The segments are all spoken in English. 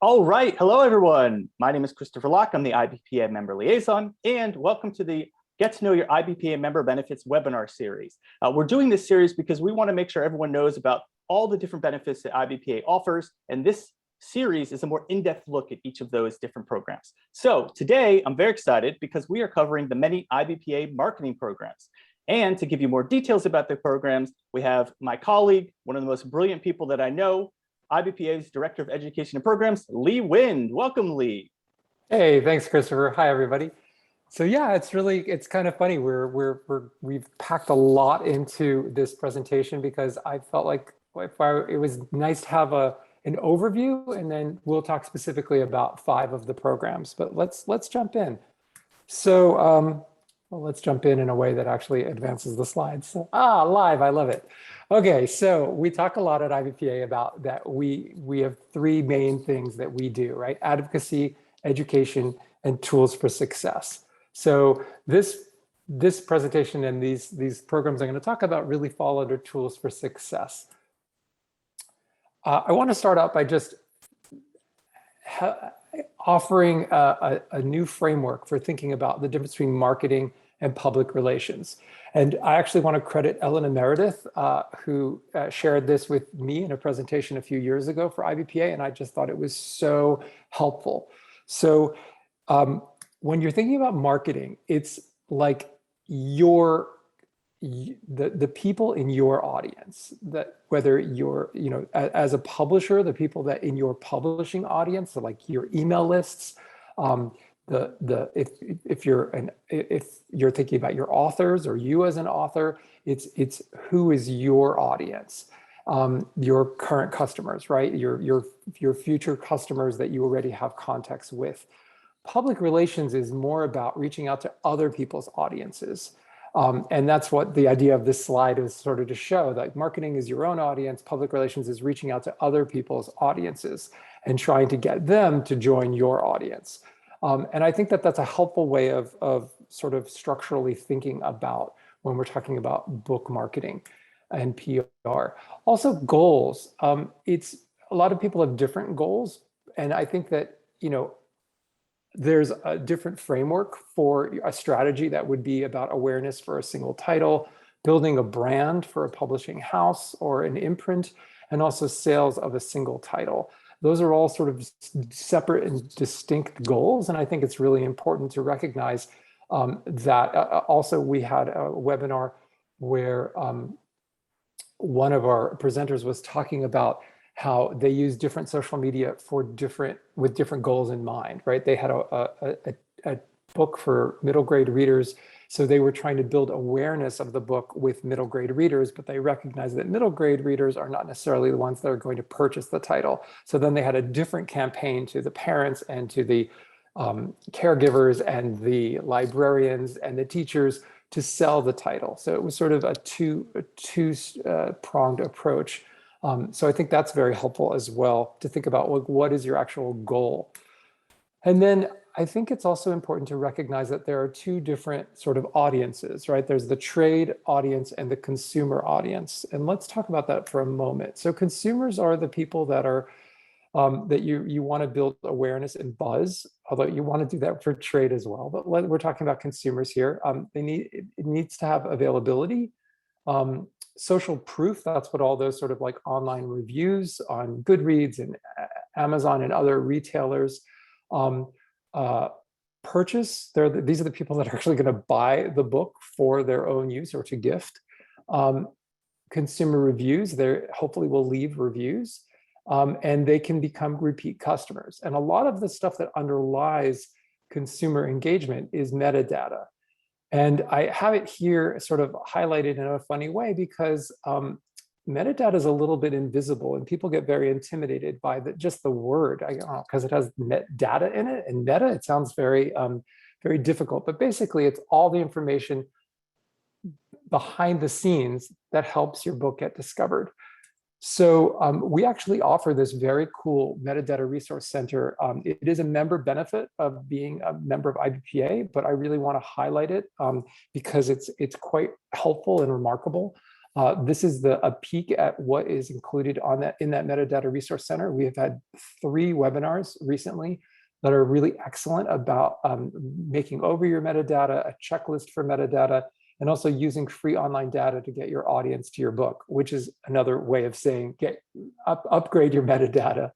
All right. Hello, everyone. My name is Christopher Locke. I'm the IBPA member liaison, and welcome to the Get to Know Your IBPA Member Benefits webinar series. We're doing this series because we want to make sure everyone knows about all the different benefits that IBPA offers, and this series is a more in-depth look at each of those different programs. So today, I'm very excited because we are covering the many IBPA marketing programs. And to give you more details about the programs, we have my colleague, one of the most brilliant people that I know, IBPA's Director of Education and Programs, Lee Wind. Welcome, Lee. Hey, thanks, Christopher. Hi, everybody. So yeah, it's kind of funny. We've packed a lot into this presentation because I felt like it was nice to have an overview, and then we'll talk specifically about 5 of the programs. But let's jump in. So well, let's jump in a way that actually advances the slides. So, live, I love it. Okay, so we talk a lot at IBPA about that we have 3 main things that we do, right? Advocacy, education, and tools for success. So this presentation and these programs I'm going to talk about really fall under tools for success. I want to start out by just offering a new framework for thinking about the difference between marketing and public relations. And I actually want to credit Elena Meredith, who shared this with me in a presentation a few years ago for IBPA, and I just thought it was so helpful. So when you're thinking about marketing, it's like the people in your audience, that whether you're, as a publisher, the people that in your publishing audience, so like your email lists, if you're thinking about your authors or you as an author, it's who is your audience, your current customers, right? Your future customers that you already have contacts with. Public relations is more about reaching out to other people's audiences. And that's what the idea of this slide is sort of to show, that marketing is your own audience, public relations is reaching out to other people's audiences and trying to get them to join your audience. And I think that that's a helpful way of sort of structurally thinking about when we're talking about book marketing and PR. Also goals. It's a lot of people have different goals. And I think that, there's a different framework for a strategy that would be about awareness for a single title, building a brand for a publishing house or an imprint, and also sales of a single title. Those are all sort of separate and distinct goals. And I think it's really important to recognize that also we had a webinar where one of our presenters was talking about how they use different social media with different goals in mind, right? They had a book for middle grade readers. So they were trying to build awareness of the book with middle grade readers, but they recognized that middle grade readers are not necessarily the ones that are going to purchase the title. So then they had a different campaign to the parents and to the caregivers and the librarians and the teachers to sell the title. So it was sort of a two-pronged approach. So I think that's very helpful as well to think about, like, what is your actual goal? And then I think it's also important to recognize that there are 2 different sort of audiences, right? There's the trade audience and the consumer audience. And let's talk about that for a moment. So consumers are the people that are, that you want to build awareness and buzz, although you want to do that for trade as well. But we're talking about consumers here. It needs to have availability. Social proof, that's what all those sort of like online reviews on Goodreads and Amazon and other retailers purchase. These are the people that are actually going to buy the book for their own use or to gift. Consumer reviews, they hopefully will leave reviews, and they can become repeat customers. And a lot of the stuff that underlies consumer engagement is metadata. And I have it here sort of highlighted in a funny way because metadata is a little bit invisible and people get very intimidated by just the word, because it has data in it, and meta, it sounds very, very difficult. But basically, it's all the information behind the scenes that helps your book get discovered. So we actually offer this very cool metadata resource center. It is a member benefit of being a member of IBPA, but I really want to highlight it because it's quite helpful and remarkable. This is a peek at what is included in that Metadata Resource Center. We have had 3 webinars recently that are really excellent about making over your metadata, a checklist for metadata, and also using free online data to get your audience to your book, which is another way of saying upgrade your metadata.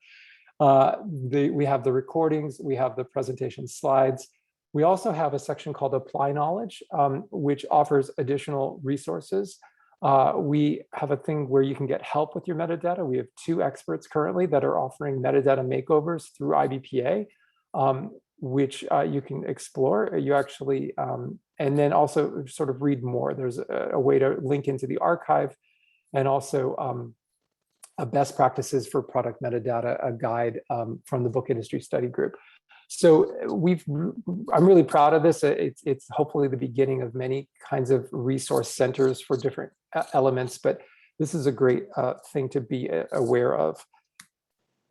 We have the recordings, we have the presentation slides. We also have a section called Apply Knowledge, which offers additional resources. We have a thing where you can get help with your metadata. We have 2 experts currently that are offering metadata makeovers through IBPA, which you can explore. You actually, and then also sort of read more. There's a way to link into the archive, and also a best practices for product metadata, a guide from the Book Industry Study Group. So I'm really proud of this. It's hopefully the beginning of many kinds of resource centers for different elements, but this is a great thing to be aware of.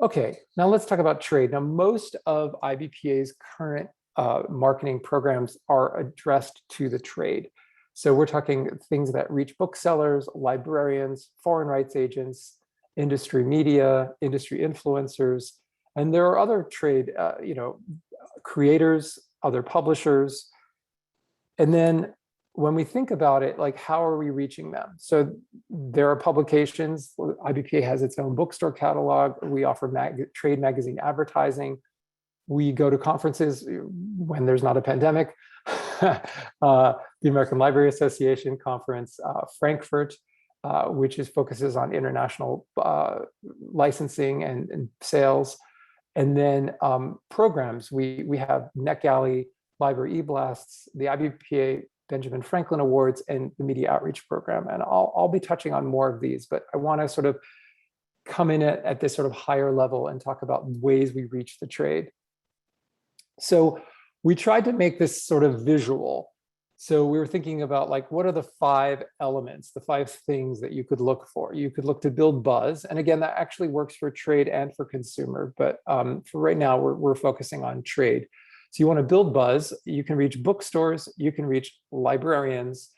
Okay, now let's talk about trade. Now, most of IBPA's current marketing programs are addressed to the trade. So we're talking things that reach booksellers, librarians, foreign rights agents, industry media, industry influencers, and there are other trade, creators, other publishers. And then when we think about it, like, how are we reaching them? So there are publications. IBPA has its own bookstore catalog. We offer trade magazine advertising. We go to conferences when there's not a pandemic. The American Library Association conference, Frankfurt, which focuses on international licensing and sales. And then programs, we have NetGalley, Library EBlasts, the IBPA Benjamin Franklin Awards, and the Media Outreach Program. And I'll be touching on more of these, but I want to sort of come in at this sort of higher level and talk about ways we reach the trade. So we tried to make this sort of visual. So we were thinking about, like, what are the 5 elements, the 5 things that you could look for? You could look to build buzz. And again, that actually works for trade and for consumer. But for right now, we're focusing on trade. So you want to build buzz. You can reach bookstores. You can reach librarians.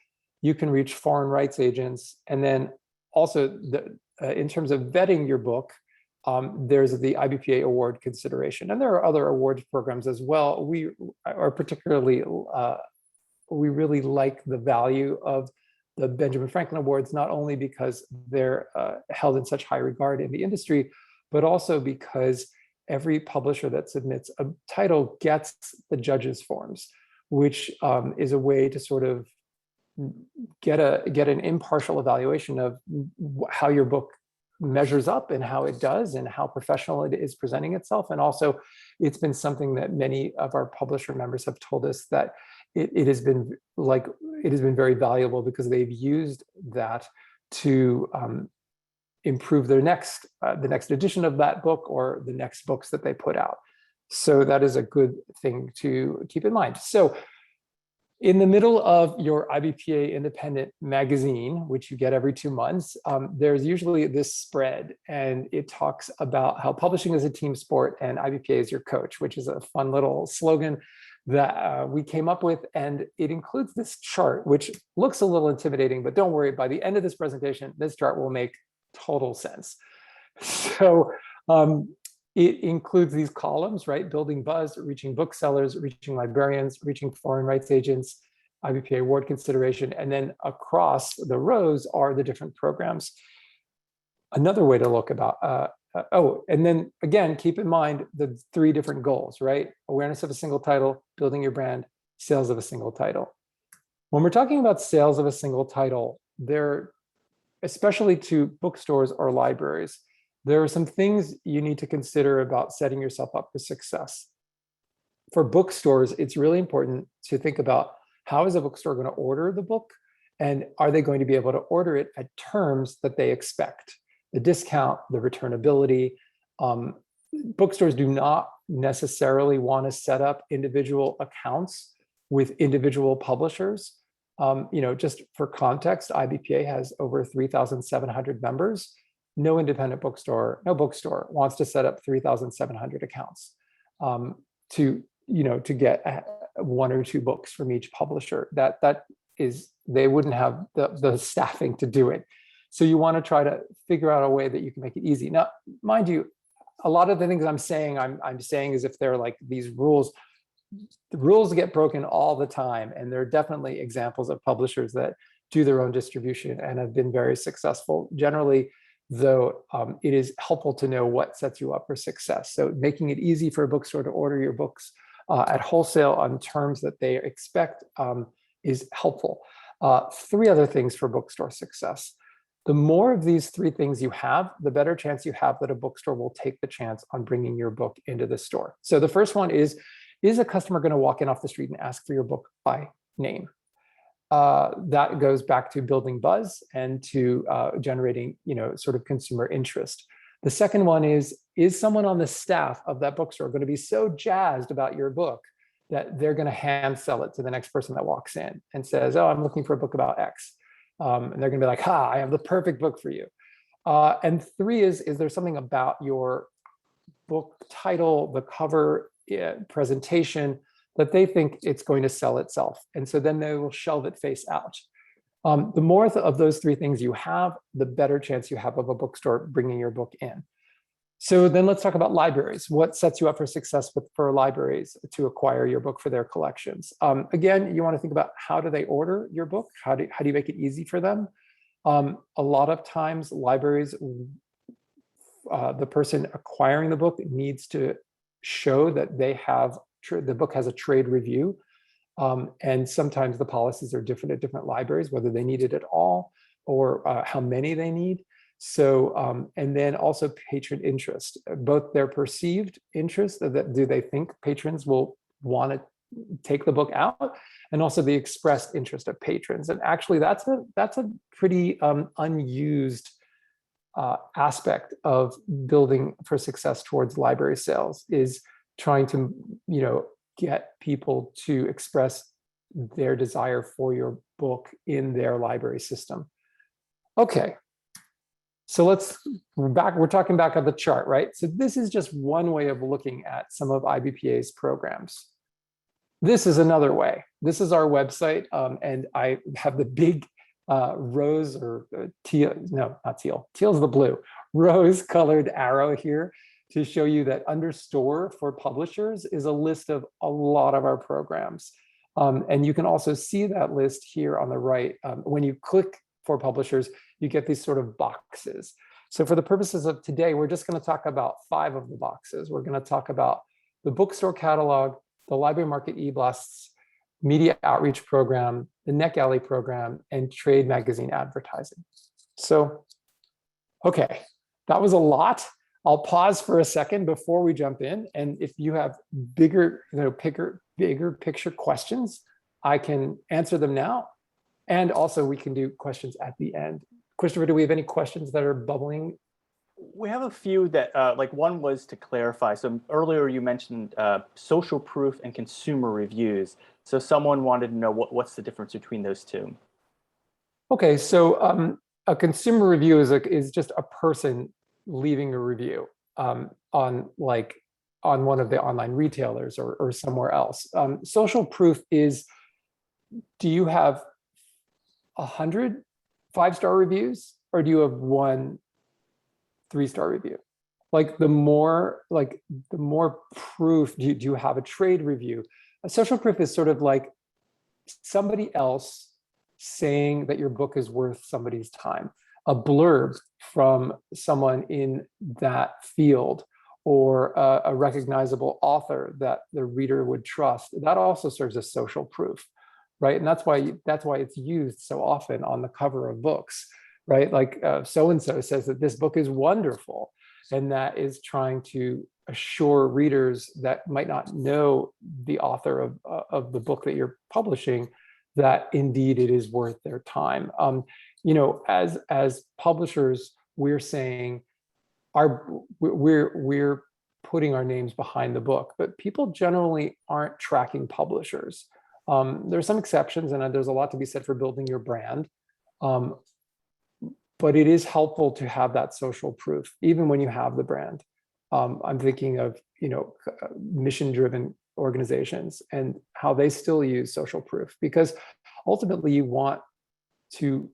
You can reach foreign rights agents. And then also, in terms of vetting your book, there's the IBPA award consideration. And there are other awards programs as well. We are particularly we really like the value of the Benjamin Franklin Awards, not only because they're held in such high regard in the industry, but also because every publisher that submits a title gets the judges' forms, which is a way to sort of get an impartial evaluation of how your book measures up and how it does and how professional it is presenting itself. And also, it's been something that many of our publisher members have told us that it has been very valuable, because they've used that to improve the next edition of that book or the next books that they put out. So that is a good thing to keep in mind. So in the middle of your IBPA independent magazine, which you get every 2 months, there's usually this spread, and it talks about how publishing is a team sport and IBPA is your coach, which is a fun little slogan that we came up with. And it includes this chart, which looks a little intimidating, but don't worry, by the end of this presentation, this chart will make total sense. So it includes these columns, right? Building buzz, reaching booksellers, reaching librarians, reaching foreign rights agents, IBPA award consideration, and then across the rows are the different programs. Another way to look about, and then again, keep in mind the 3 different goals, right? Awareness of a single title, building your brand, sales of a single title. When we're talking about sales of a single title, especially to bookstores or libraries, there are some things you need to consider about setting yourself up for success. For bookstores, it's really important to think about, how is a bookstore going to order the book? And are they going to be able to order it at terms that they expect? The discount, the returnability. Bookstores do not necessarily want to set up individual accounts with individual publishers. Just for context, IBPA has over 3,700 members. No independent bookstore, no bookstore wants to set up 3,700 accounts to get 1 or 2 books from each publisher. That is they wouldn't have the staffing to do it. So you want to try to figure out a way that you can make it easy. Now, mind you, a lot of the things I'm saying as if they're like these rules. The rules get broken all the time, and there are definitely examples of publishers that do their own distribution and have been very successful. Generally, though, it is helpful to know what sets you up for success. So making it easy for a bookstore to order your books at wholesale on terms that they expect is helpful. 3 other things for bookstore success. The more of these 3 things you have, the better chance you have that a bookstore will take the chance on bringing your book into the store. So the first one is a customer going to walk in off the street and ask for your book by name? That goes back to building buzz and to generating, sort of consumer interest. The second one is someone on the staff of that bookstore going to be so jazzed about your book that they're going to hand sell it to the next person that walks in and says, oh, I'm looking for a book about X. And they're going to be like, ha, I have the perfect book for you. And 3 is there something about your book title, the cover, presentation, that they think it's going to sell itself. And so then they will shelve it face out. The more of those 3 things you have, the better chance you have of a bookstore bringing your book in. So then let's talk about libraries. What sets you up for success for libraries to acquire your book for their collections? Again, you want to think about how do they order your book? How do you make it easy for them? A lot of times libraries, the person acquiring the book needs to show that they have the book has a trade review. And sometimes the policies are different at different libraries, whether they need it at all or how many they need. So, and then also patron interest, both their perceived interest, that do they think patrons will want to take the book out, and also the expressed interest of patrons. And actually that's a pretty unused aspect of building for success towards library sales, is trying to, get people to express their desire for your book in their library system. Okay, so we're talking back on the chart, right? So this is just one way of looking at some of IBPA's programs. This is another way. This is our website, and I have the big rose or teal, no, not teal, teal's the blue, rose colored arrow here to show you that under store for publishers is a list of a lot of our programs. And you can also see that list here on the right. When you click for publishers, you get these sort of boxes. So for the purposes of today, we're just going to talk about 5 of the boxes. We're going to talk about the Bookstore Catalog, the Library Market EBlast's Media Outreach Program, the NetGalley program, and trade magazine advertising. So, okay, that was a lot. I'll pause for a second before we jump in. And if you have bigger picture questions, I can answer them now. And also we can do questions at the end. Christopher, do we have any questions that are bubbling? We have a few that, like one was to clarify. So earlier you mentioned social proof and consumer reviews. So someone wanted to know what's the difference between those 2. Okay, so a consumer review is just a person leaving a review on one of the online retailers or somewhere else. Social proof is, do you have 100 5-star reviews, or do you have 1 3-star review? Like the more proof, do you have a trade review? A social proof is sort of like somebody else saying that your book is worth somebody's time. A blurb from someone in that field, or a recognizable author that the reader would trust, that also serves as social proof, right? And that's why it's used so often on the cover of books, right? Like so-and-so says that this book is wonderful, and that is trying to assure readers that might not know the author of the book that you're publishing that indeed it is worth their time. As publishers, we're saying we're putting our names behind the book, but people generally aren't tracking publishers. There's some exceptions, and there's a lot to be said for building your brand. But it is helpful to have that social proof, even when you have the brand. I'm thinking of mission-driven organizations and how they still use social proof, because ultimately you want to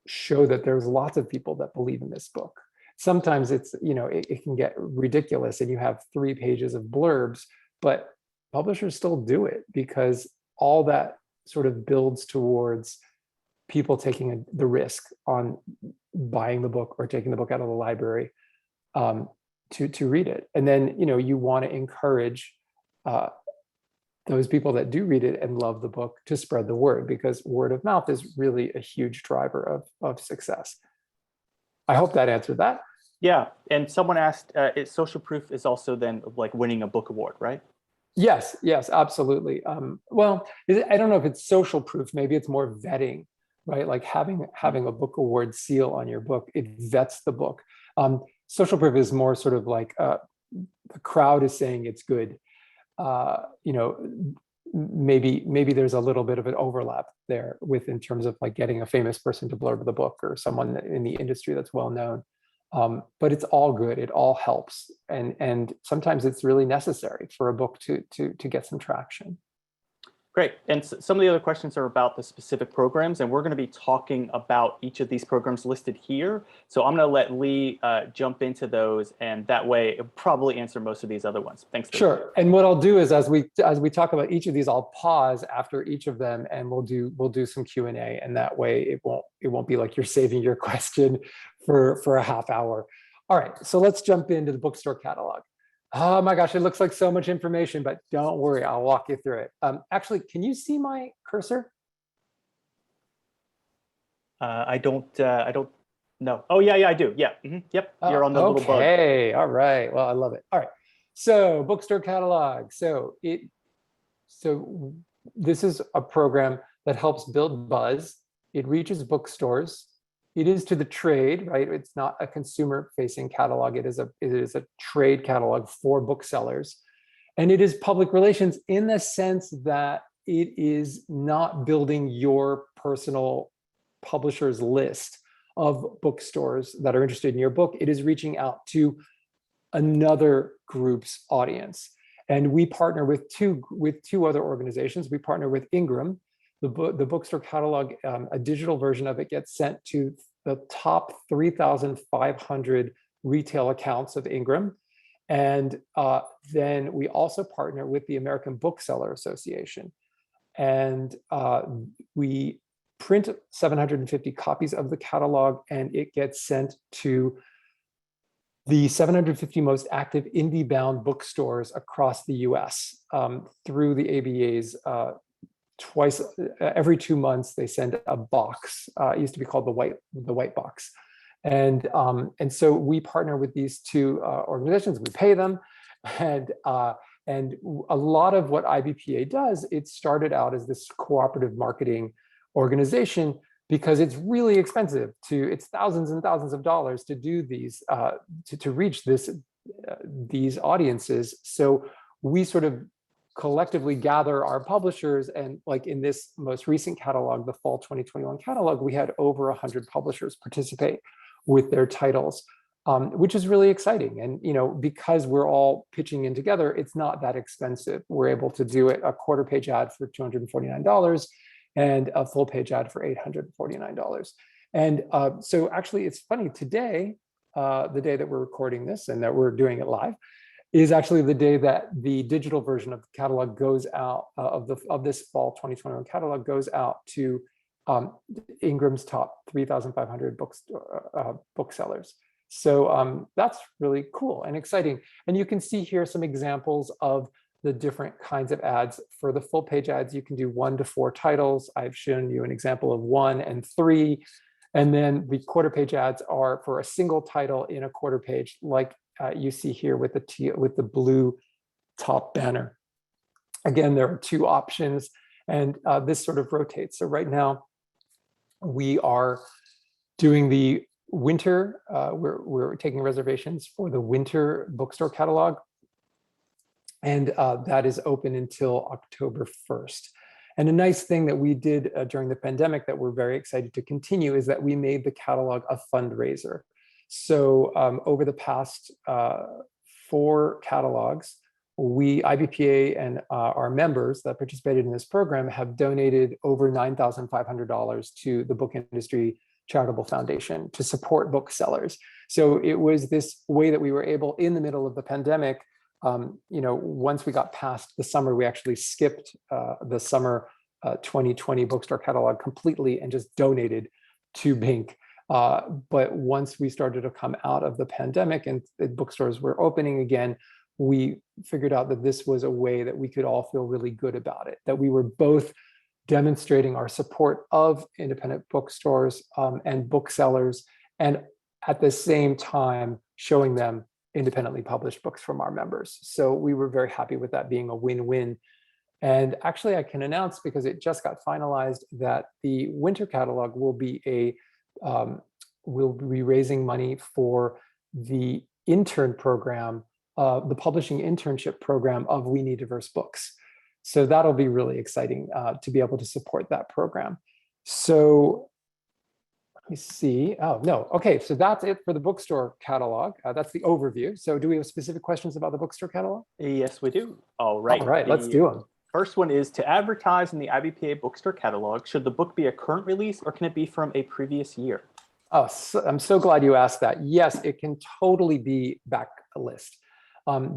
show that there's lots of people that believe in this book. Sometimes it's, it can get ridiculous and you have 3 pages of blurbs, but publishers still do it because all that sort of builds towards people taking the risk on buying the book or taking the book out of the library to read it. And then, you want to encourage those people that do read it and love the book to spread the word, because word of mouth is really a huge driver of success. I hope that answered that. Yeah, and someone asked, social proof is also then like winning a book award, right? Yes, absolutely. Well, I don't know if it's social proof, maybe it's more vetting, right? Like having a book award seal on your book, it vets the book. Social proof is more sort of like the crowd is saying it's good. Maybe there's a little bit of an overlap there in terms of like getting a famous person to blurb the book or someone in the industry that's well known. But it's all good. It all helps, and sometimes it's really necessary for a book to get some traction. Great. And some of the other questions are about the specific programs, and we're going to be talking about each of these programs listed here. So I'm going to let Lee jump into those, and that way it'll probably answer most of these other ones. Thanks, Lee. Sure. And what I'll do is as we talk about each of these, I'll pause after each of them, and we'll do some Q&A, and that way it won't be like you're saving your question for a half hour. All right. So let's jump into the Bookstore Catalog. Oh my gosh, it looks like so much information, but don't worry, I'll walk you through it. Actually, can you see my cursor? I don't know. Oh yeah, I do. Yeah. Yep. You're on the little bug. Okay. All right. Well, I love it. All right. So Bookstore Catalog. So this is a program that helps build buzz. It reaches bookstores. It is to the trade, right? It's not a consumer-facing catalog. It is a trade catalog for booksellers. And it is public relations in the sense that it is not building your personal publisher's list of bookstores that are interested in your book. It is reaching out to another group's audience. And we partner with two other organizations. We partner with Ingram. The Bookstore Catalog, a digital version of it gets sent to the top 3,500 retail accounts of Ingram. And then we also partner with the American Bookseller Association. And we print 750 copies of the catalog, and it gets sent to the 750 most active indie-bound bookstores across the US through the ABA's every 2 months, they send a box. It used to be called the white box. And so we partner with these two organizations, we pay them. And a lot of what IBPA does, it started out as this cooperative marketing organization because it's really expensive it's thousands and thousands of dollars to do these, to reach these audiences. So we sort of collectively gather our publishers, and like in this most recent catalog, the fall 2021 catalog, we had over 100 publishers participate with their titles, which is really exciting. And because we're all pitching in together, it's not that expensive. We're able to do it a quarter-page ad for $249 and a full-page ad for $849. And so actually, it's funny, today, the day that we're recording this and that we're doing it live, is actually the day that the digital version of the catalog goes out, of this fall 2021 catalog goes out to Ingram's top 3,500 booksellers. So that's really cool and exciting. And you can see here some examples of the different kinds of ads. For the full page ads, you can do 1 to 4 titles. I've shown you an example of 1 and 3. And then the quarter page ads are for a single title in a quarter page, like you see here with the blue top banner. Again, there are 2 options, and this sort of rotates. So right now, we are doing the winter. We're taking reservations for the winter bookstore catalog, and that is open until October 1st. And a nice thing that we did during the pandemic that we're very excited to continue is that we made the catalog a fundraiser. So over the past 4 catalogs, IBPA and our members that participated in this program have donated over $9,500 to the Book Industry Charitable Foundation to support booksellers. So it was this way that we were able, in the middle of the pandemic, once we got past the summer, we actually skipped the summer 2020 Bookstore Catalog completely and just donated to Bink. But once we started to come out of the pandemic and the bookstores were opening again, we figured out that this was a way that we could all feel really good about it, that we were both demonstrating our support of independent bookstores and booksellers, and at the same time showing them independently published books from our members. So we were very happy with that being a win-win. And actually I can announce, because it just got finalized, that the winter catalog will be we'll be raising money for the intern program, the publishing internship program of We Need Diverse Books. So that'll be really exciting to be able to support that program. So let me see. Oh, no. Okay, so that's it for the bookstore catalog. That's the overview. So do we have specific questions about the bookstore catalog? Yes, we do. All right. All right, let's do them. First one is, to advertise in the IBPA bookstore catalog, should the book be a current release or can it be from a previous year? Oh, I'm so glad you asked that. Yes, it can totally be backlist.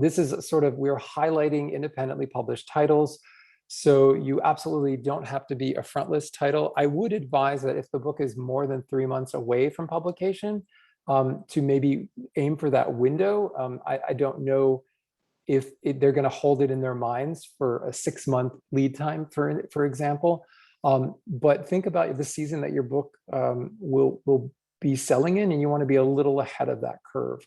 This is sort of, we're highlighting independently published titles. So you absolutely don't have to be a front list title. I would advise that if the book is more than 3 months away from publication, to maybe aim for that window. I don't know if they're going to hold it in their minds for a 6-month lead time, for example. But think about the season that your book will be selling in, and you want to be a little ahead of that curve.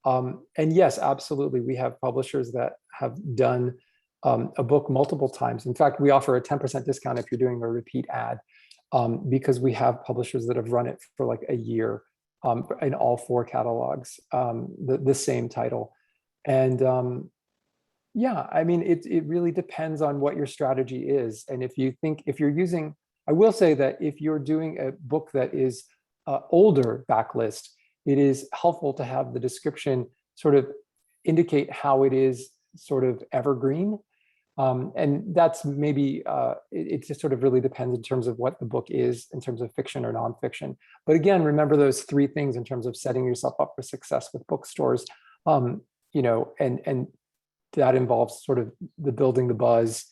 And yes, absolutely, we have publishers that have done a book multiple times. In fact, we offer a 10% discount if you're doing a repeat ad, because we have publishers that have run it for like a year in all 4 catalogs, the same title. And yeah, I mean, it really depends on what your strategy is. And if you're using, I will say that if you're doing a book that is older backlist, it is helpful to have the description sort of indicate how it is sort of evergreen. And that's maybe, it just sort of really depends in terms of what the book is in terms of fiction or nonfiction. But again, remember those 3 things in terms of setting yourself up for success with bookstores, and that involves sort of the building the buzz,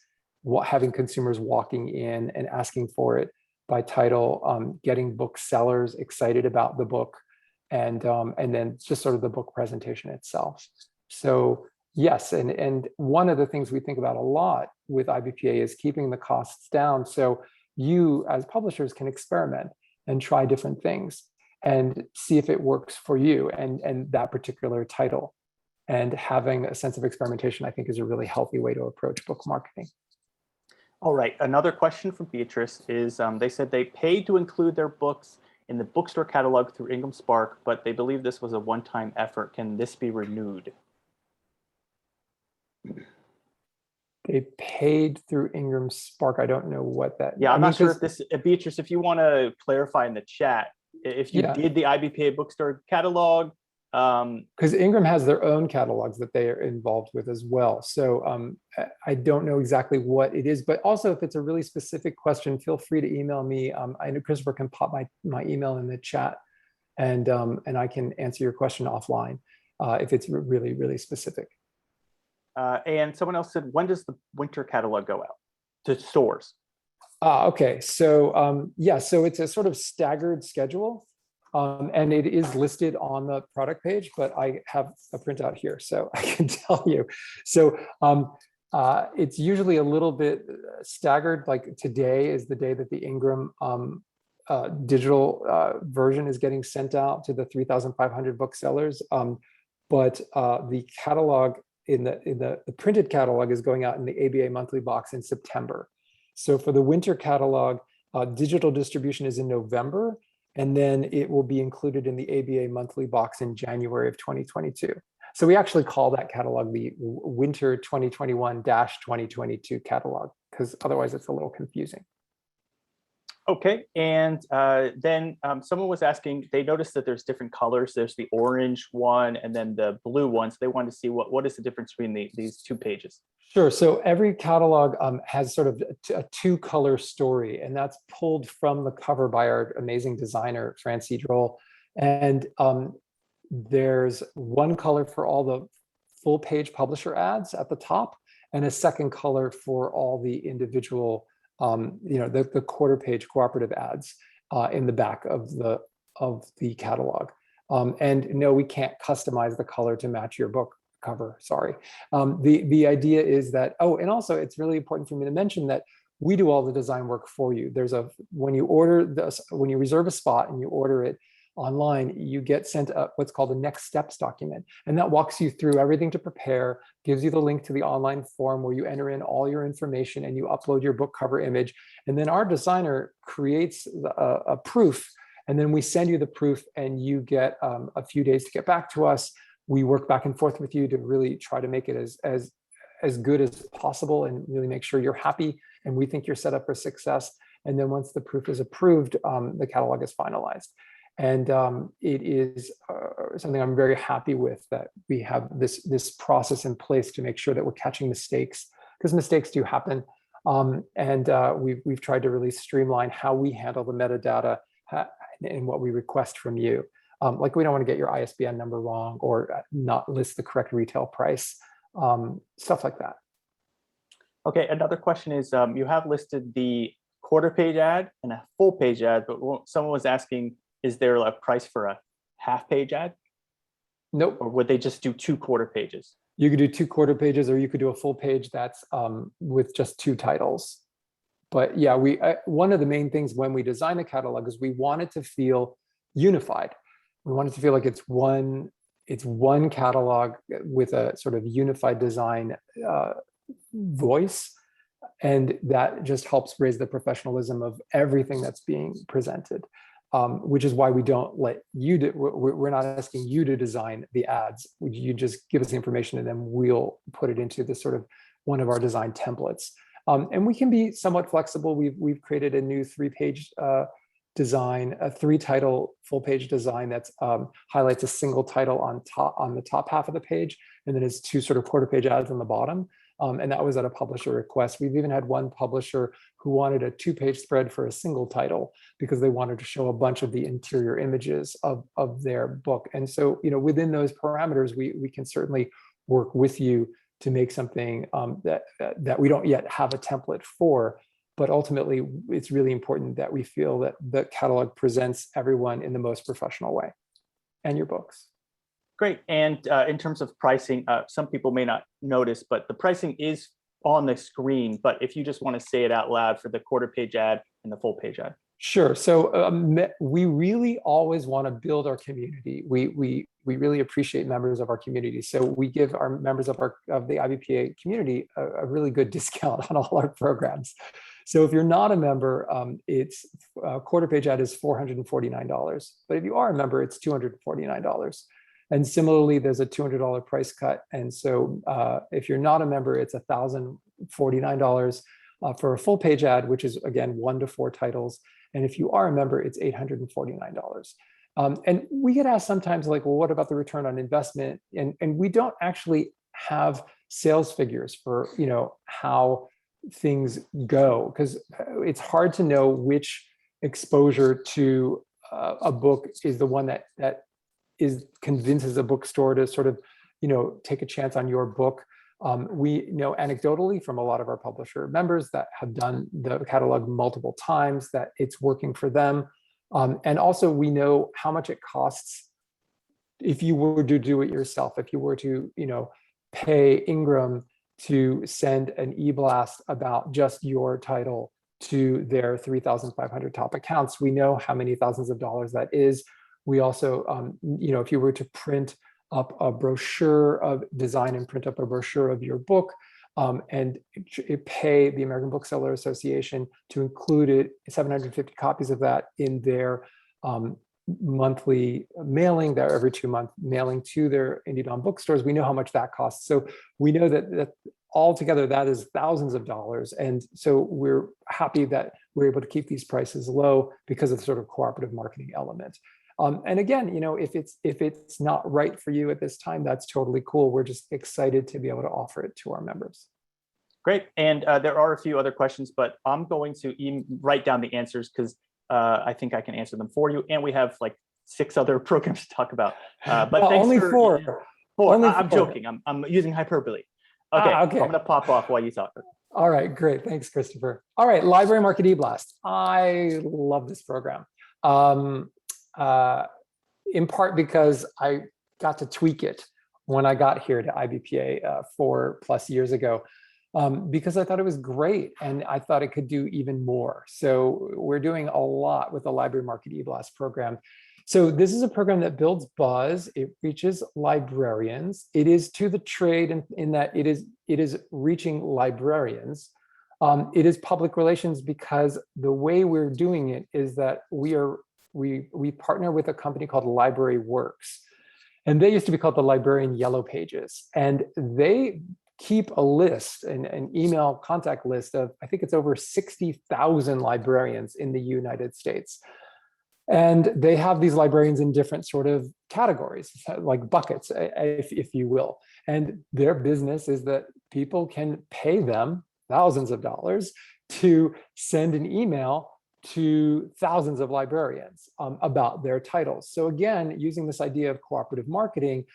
having consumers walking in and asking for it by title, getting booksellers excited about the book, and then just sort of the book presentation itself. So yes, and one of the things we think about a lot with IBPA is keeping the costs down, so you as publishers can experiment and try different things and see if it works for you and that particular title. And having a sense of experimentation, I think, is a really healthy way to approach book marketing. All right, another question from Beatrice is, they said they paid to include their books in the bookstore catalog through Ingram Spark, but they believe this was a one-time effort. Can this be renewed? They paid through Ingram Spark. I don't know what that. Yeah, I'm not sure if this, Beatrice, if you want to clarify in the chat, if you did the IBPA bookstore catalog. Because Ingram has their own catalogs that they are involved with as well. So I don't know exactly what it is, but also if it's a really specific question, feel free to email me. I know Christopher can pop my email in the chat, and I can answer your question offline if it's really, really specific. And someone else said, when does the winter catalog go out to stores? Okay, so yeah, so it's a sort of staggered schedule. And it is listed on the product page, but I have a printout here, so I can tell you. So it's usually a little bit staggered, like today is the day that the Ingram digital version is getting sent out to the 3,500 booksellers. But the catalog in the printed catalog is going out in the ABA monthly box in September. So for the winter catalog, digital distribution is in November, and then it will be included in the ABA monthly box in January of 2022. So we actually call that catalog the Winter 2021-2022 catalog, because otherwise it's a little confusing. Okay, and then someone was asking, they noticed that there's different colors. There's the orange one and then the blue one. So they wanted to see what is the difference between these two pages. Sure. So every catalog has sort of a two-color story, and that's pulled from the cover by our amazing designer, Francie Droll. And there's one color for all the full-page publisher ads at the top, and a second color for all the individual, the quarter-page cooperative ads in the back of the catalog. And no, we can't customize the color to match your book cover, sorry. The idea is that, oh, and also it's really important for me to mention that we do all the design work for you. When you order this, when you reserve a spot and you order it online, you get sent what's called a next steps document. And that walks you through everything to prepare, gives you the link to the online form where you enter in all your information and you upload your book cover image. And then our designer creates a proof, and then we send you the proof and you get a few days to get back to us. We work back and forth with you to really try to make it as good as possible and really make sure you're happy and we think you're set up for success. And then once the proof is approved, the catalog is finalized. And it is something I'm very happy with, that we have this process in place to make sure that we're catching mistakes, because mistakes do happen. We've tried to really streamline how we handle the metadata and what we request from you. Like we don't want to get your ISBN number wrong or not list the correct retail price, stuff like that. Okay, another question is, you have listed the quarter page ad and a full page ad, but someone was asking, is there a price for a half page ad? Nope. Or would they just do 2 quarter pages? You could do 2 quarter pages, or you could do a full page that's with just 2 titles. But yeah, one of the main things when we design the catalog is we want it to feel unified. We want it to feel like it's one catalog with a sort of unified design voice. And that just helps raise the professionalism of everything that's being presented, which is why we don't let you do, we're not asking you to design the ads. You just give us the information and then we'll put it into this sort of one of our design templates. And we can be somewhat flexible. We've created a new 3-page design, a 3-title full-page design that highlights a single title on the top half of the page, and then it's 2 sort of quarter-page ads on the bottom. And that was at a publisher request. We've even had one publisher who wanted a 2-page spread for a single title because they wanted to show a bunch of the interior images of their book. And so, within those parameters, we can certainly work with you to make something that we don't yet have a template for. But ultimately, it's really important that we feel that the catalog presents everyone in the most professional way, and your books. Great. And in terms of pricing, some people may not notice, but the pricing is on the screen. But if you just want to say it out loud for the quarter page ad and the full page ad. Sure. So we really always want to build our community. We really appreciate members of our community. So we give our members of the IBPA community a really good discount on all our programs. So if you're not a member, it's quarter page ad is $449. But if you are a member, it's $249. And similarly, there's a $200 price cut. And so if you're not a member, it's $1,049 for a full page ad, which is, again, 1 to 4 titles. And if you are a member, it's $849. And we get asked sometimes, like, well, what about the return on investment? And we don't actually have sales figures for, how things go, because it's hard to know which exposure to a book is the one that convinces a bookstore to sort of, take a chance on your book. We know anecdotally from a lot of our publisher members that have done the catalog multiple times that it's working for them. And also we know how much it costs if you were to do it yourself, if you were to, pay Ingram to send an EBlast about just your title to their 3,500 top accounts. We know how many thousands of dollars that is. We also, if you were to print up a brochure of design and print up a brochure of your book and pay the American Bookseller Association to include 750 copies of that in their monthly mailing, their every 2-month mailing to their indie bookstores. We know how much that costs. So we know that altogether that is thousands of dollars. And so we're happy that we're able to keep these prices low because of the sort of cooperative marketing element. And again, if it's not right for you at this time, that's totally cool. We're just excited to be able to offer it to our members. Great. And there are a few other questions, but I'm going to write down the answers because I think I can answer them for you. And we have like 6 other programs to talk about. But well, thanks only for, 4. Only I'm 4. Joking. I'm using hyperbole. Okay, okay. I'm going to pop off while you talk. All right, great. Thanks, Christopher. All right, Library Market EBlast. I love this program. In part because I got to tweak it when I got here to IBPA 4+ years ago. Because I thought it was great and I thought it could do even more. So we're doing a lot with the Library Market EBlast program. So this is a program that builds buzz. It reaches librarians. It is to the trade in that it is reaching librarians. It is public relations because the way we're doing it is that we partner with a company called Library Works. And they used to be called the Librarian Yellow Pages. And they keep a list, an email contact list of, I think it's over 60,000 librarians in the United States. And they have these librarians in different sort of categories, like buckets, if you will. And their business is that people can pay them thousands of dollars to send an email to thousands of librarians about their titles. So again, using this idea of cooperative marketing,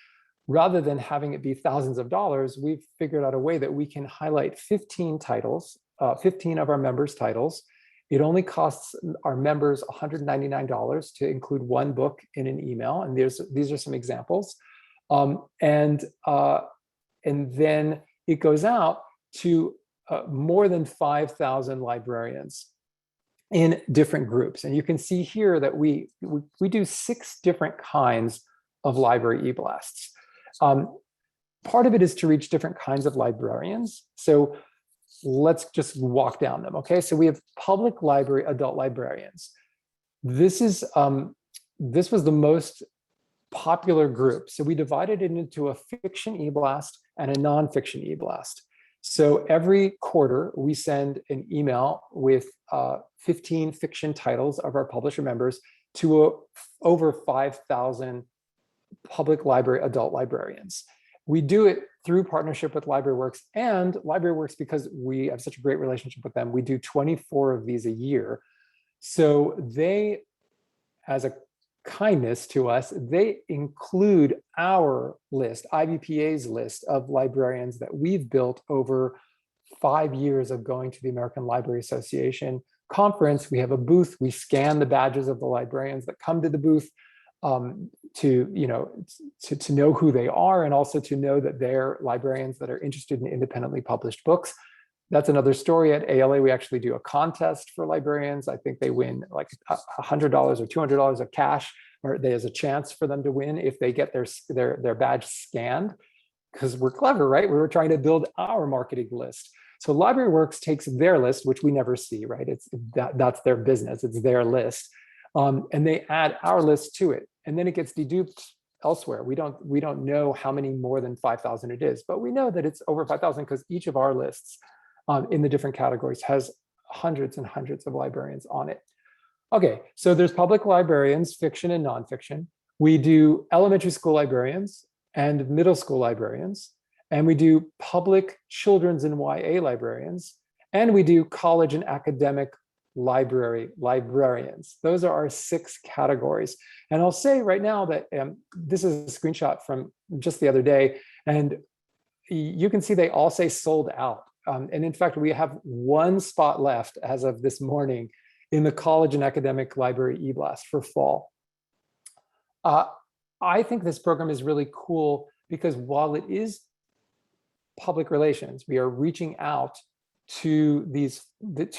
rather than having it be thousands of dollars, we've figured out a way that we can highlight 15 titles, 15 of our members' titles. It only costs our members $199 to include 1 book in an email. And these are some examples. And then it goes out to more than 5,000 librarians in different groups. And you can see here that we do 6 different kinds of library eBlasts. Part of it is to reach different kinds of librarians. So let's just walk down them, okay? So we have public library adult librarians. This was the most popular group. So we divided it into a fiction eBlast and a nonfiction eBlast. So every quarter, we send an email with 15 fiction titles of our publisher members to over 5,000 public library adult librarians. We do it through partnership with Library Works, and Library Works, because we have such a great relationship with them, we do 24 of these a year. So they, as a kindness to us, they include our list, IBPA's list of librarians that we've built over 5 years of going to the American Library Association conference. We have a booth. We scan the badges of the librarians that come to the booth to know who they are, and also to know that they're librarians that are interested in independently published books. That's another story. At ALA, we actually do a contest for librarians. I think they win like $100 or $200 of cash, or there's a chance for them to win if they get their badge scanned, because we're clever, right? We were trying to build our marketing list. So Library Works takes their list, which we never see, right? That's their business, it's their list. And they add our list to it. And then it gets deduped elsewhere. We don't know how many more than 5,000 it is, but we know that it's over 5,000 because each of our lists in the different categories has hundreds and hundreds of librarians on it. Okay, so there's public librarians, fiction and nonfiction. We do elementary school librarians and middle school librarians, and we do public children's and YA librarians, and we do college and academic librarians. Those are our 6 categories. And I'll say right now that this is a screenshot from just the other day, and you can see they all say sold out. And in fact, we have 1 spot left as of this morning in the college and academic library eBlast for fall. I think this program is really cool because while it is public relations, we are reaching out to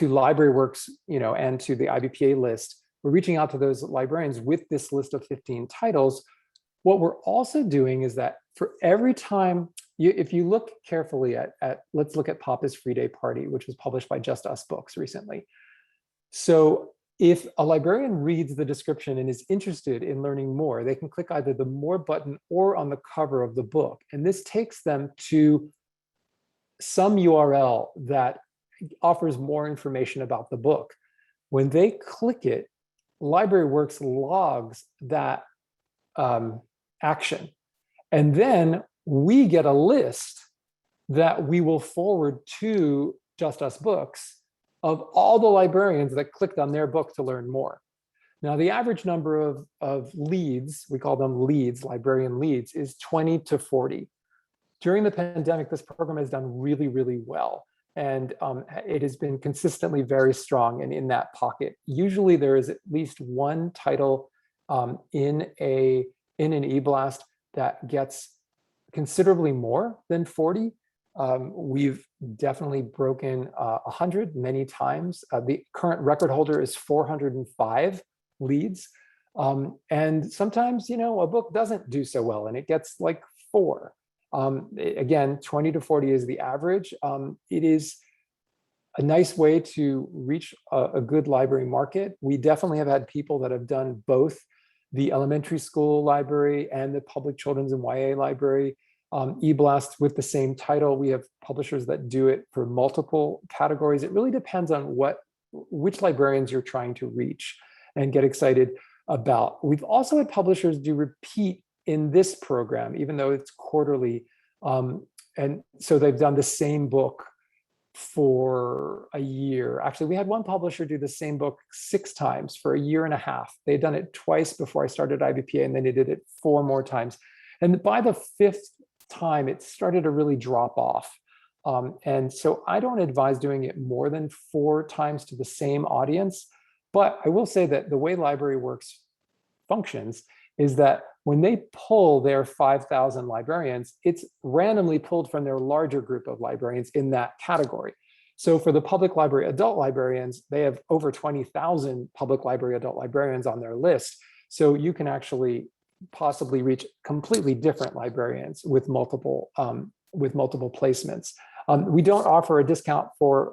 Library Works, and to the IBPA list. We're reaching out to those librarians with this list of 15 titles. What we're also doing is that for every time, if you look carefully at let's look at Papa's Free Day Party, which was published by Just Us Books recently. So if a librarian reads the description and is interested in learning more, they can click either the More button or on the cover of the book. And this takes them to some URL that offers more information about the book. When they click it, LibraryWorks logs that action. And then we get a list that we will forward to Just Us Books of all the librarians that clicked on their book to learn more. Now, the average number of leads, we call them leads, librarian leads, is 20 to 40. During the pandemic, this program has done really, really well. And it has been consistently very strong and in that pocket. Usually there is at least one title in an EBlast that gets considerably more than 40. We've definitely broken 100 many times. The current record holder is 405 leads. And sometimes, you know, a book doesn't do so well and it gets like 4. Again, 20 to 40 is the average. It is a nice way to reach a good library market. We definitely have had people that have done both the elementary school library and the public children's and YA library. EBlast with the same title. We have publishers that do it for multiple categories. It really depends on which librarians you're trying to reach and get excited about. We've also had publishers do repeat in this program, even though it's quarterly. And so they've done the same book for a year. Actually, we had one publisher do the same book 6 times for a year and a half. They'd done it twice before I started IBPA, and then they did it 4 more times. And by the 5th time, it started to really drop off. And so I don't advise doing it more than 4 times to the same audience. But I will say that the way LibraryWorks functions is that when they pull their 5,000 librarians, it's randomly pulled from their larger group of librarians in that category. So for the public library adult librarians, they have over 20,000 public library adult librarians on their list. So you can actually possibly reach completely different librarians with multiple placements. We don't offer a discount for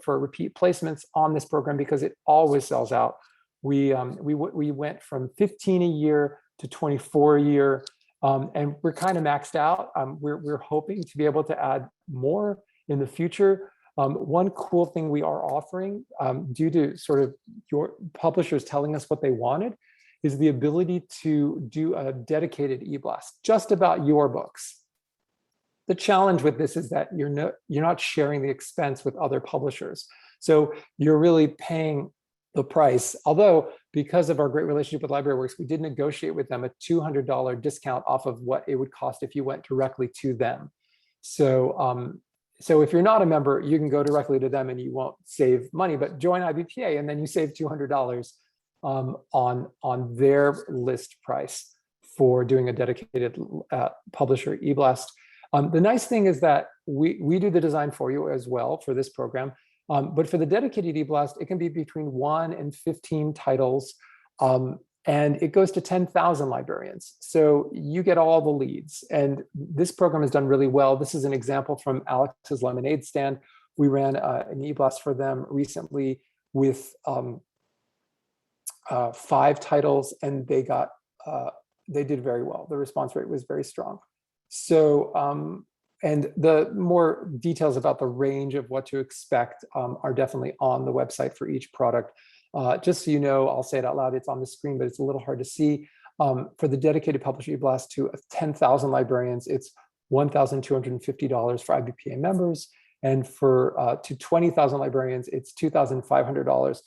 repeat placements on this program because it always sells out. We went from 15 a year to 24 a year, and we're kind of maxed out. We're hoping to be able to add more in the future. One cool thing we are offering, due to sort of your publishers telling us what they wanted, is the ability to do a dedicated EBlast just about your books. The challenge with this is that you're not sharing the expense with other publishers. So you're really paying the price. Although, because of our great relationship with LibraryWorks, we did negotiate with them a $200 discount off of what it would cost if you went directly to them. So, so if you're not a member, you can go directly to them and you won't save money, but join IBPA and then you save $200 on their list price for doing a dedicated publisher EBlast. The nice thing is that we do the design for you as well for this program. But for the dedicated EBlast, it can be between 1 and 15 titles, and it goes to 10,000 librarians. So you get all the leads, and this program has done really well. This is an example from Alex's Lemonade Stand. We ran an EBlast for them recently with 5 titles, and they did very well. The response rate was very strong. So, and the more details about the range of what to expect are definitely on the website for each product. Just so you know, I'll say it out loud, it's on the screen, but it's a little hard to see. For the dedicated publisher EBlast to 10,000 librarians, it's $1,250 for IBPA members. And for to 20,000 librarians, it's $2,500.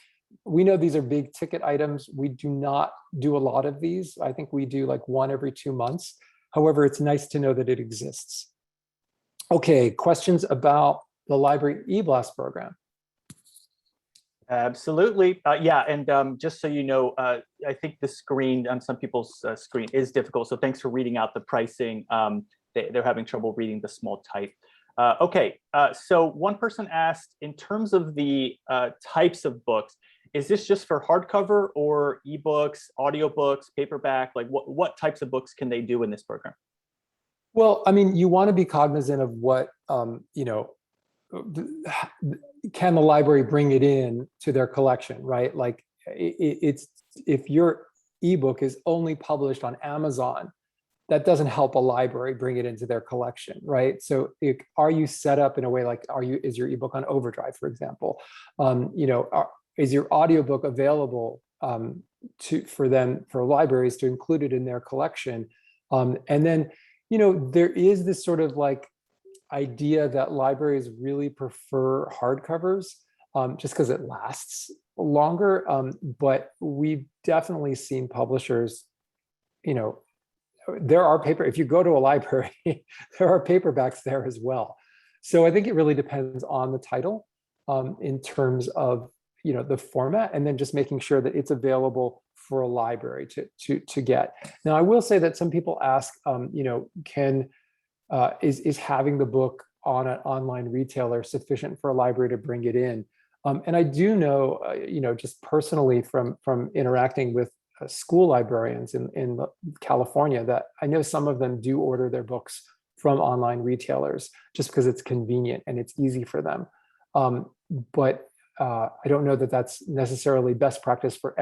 We know these are big ticket items. We do not do a lot of these. I think we do like 1 every 2 months. However, it's nice to know that it exists. Okay, questions about the library EBlast program? Absolutely. Yeah, and just so you know, I think the screen on some people's screen is difficult. So thanks for reading out the pricing. They're having trouble reading the small type. Okay, so one person asked, in terms of the types of books, is this just for hardcover or ebooks, audiobooks, paperback? Like what types of books can they do in this program? Well, I mean, you want to be cognizant of what, you know, can the library bring it in to their collection, right? Like it's if your ebook is only published on Amazon, that doesn't help a library bring it into their collection, right? So are you set up in a way like, is your ebook on Overdrive, for example? Is your audiobook available for libraries to include it in their collection? And then, there is this sort of like idea that libraries really prefer hardcovers just because it lasts longer. But we've definitely seen publishers, there are if you go to a library, there are paperbacks there as well. So I think it really depends on the title in terms of, the format, and then just making sure that it's available for a library to get. Now, I will say that some people ask, is having the book on an online retailer sufficient for a library to bring it in? And I do know, just personally from interacting with school librarians in California, that I know some of them do order their books from online retailers just because it's convenient and it's easy for them. But I don't know that that's necessarily best practice for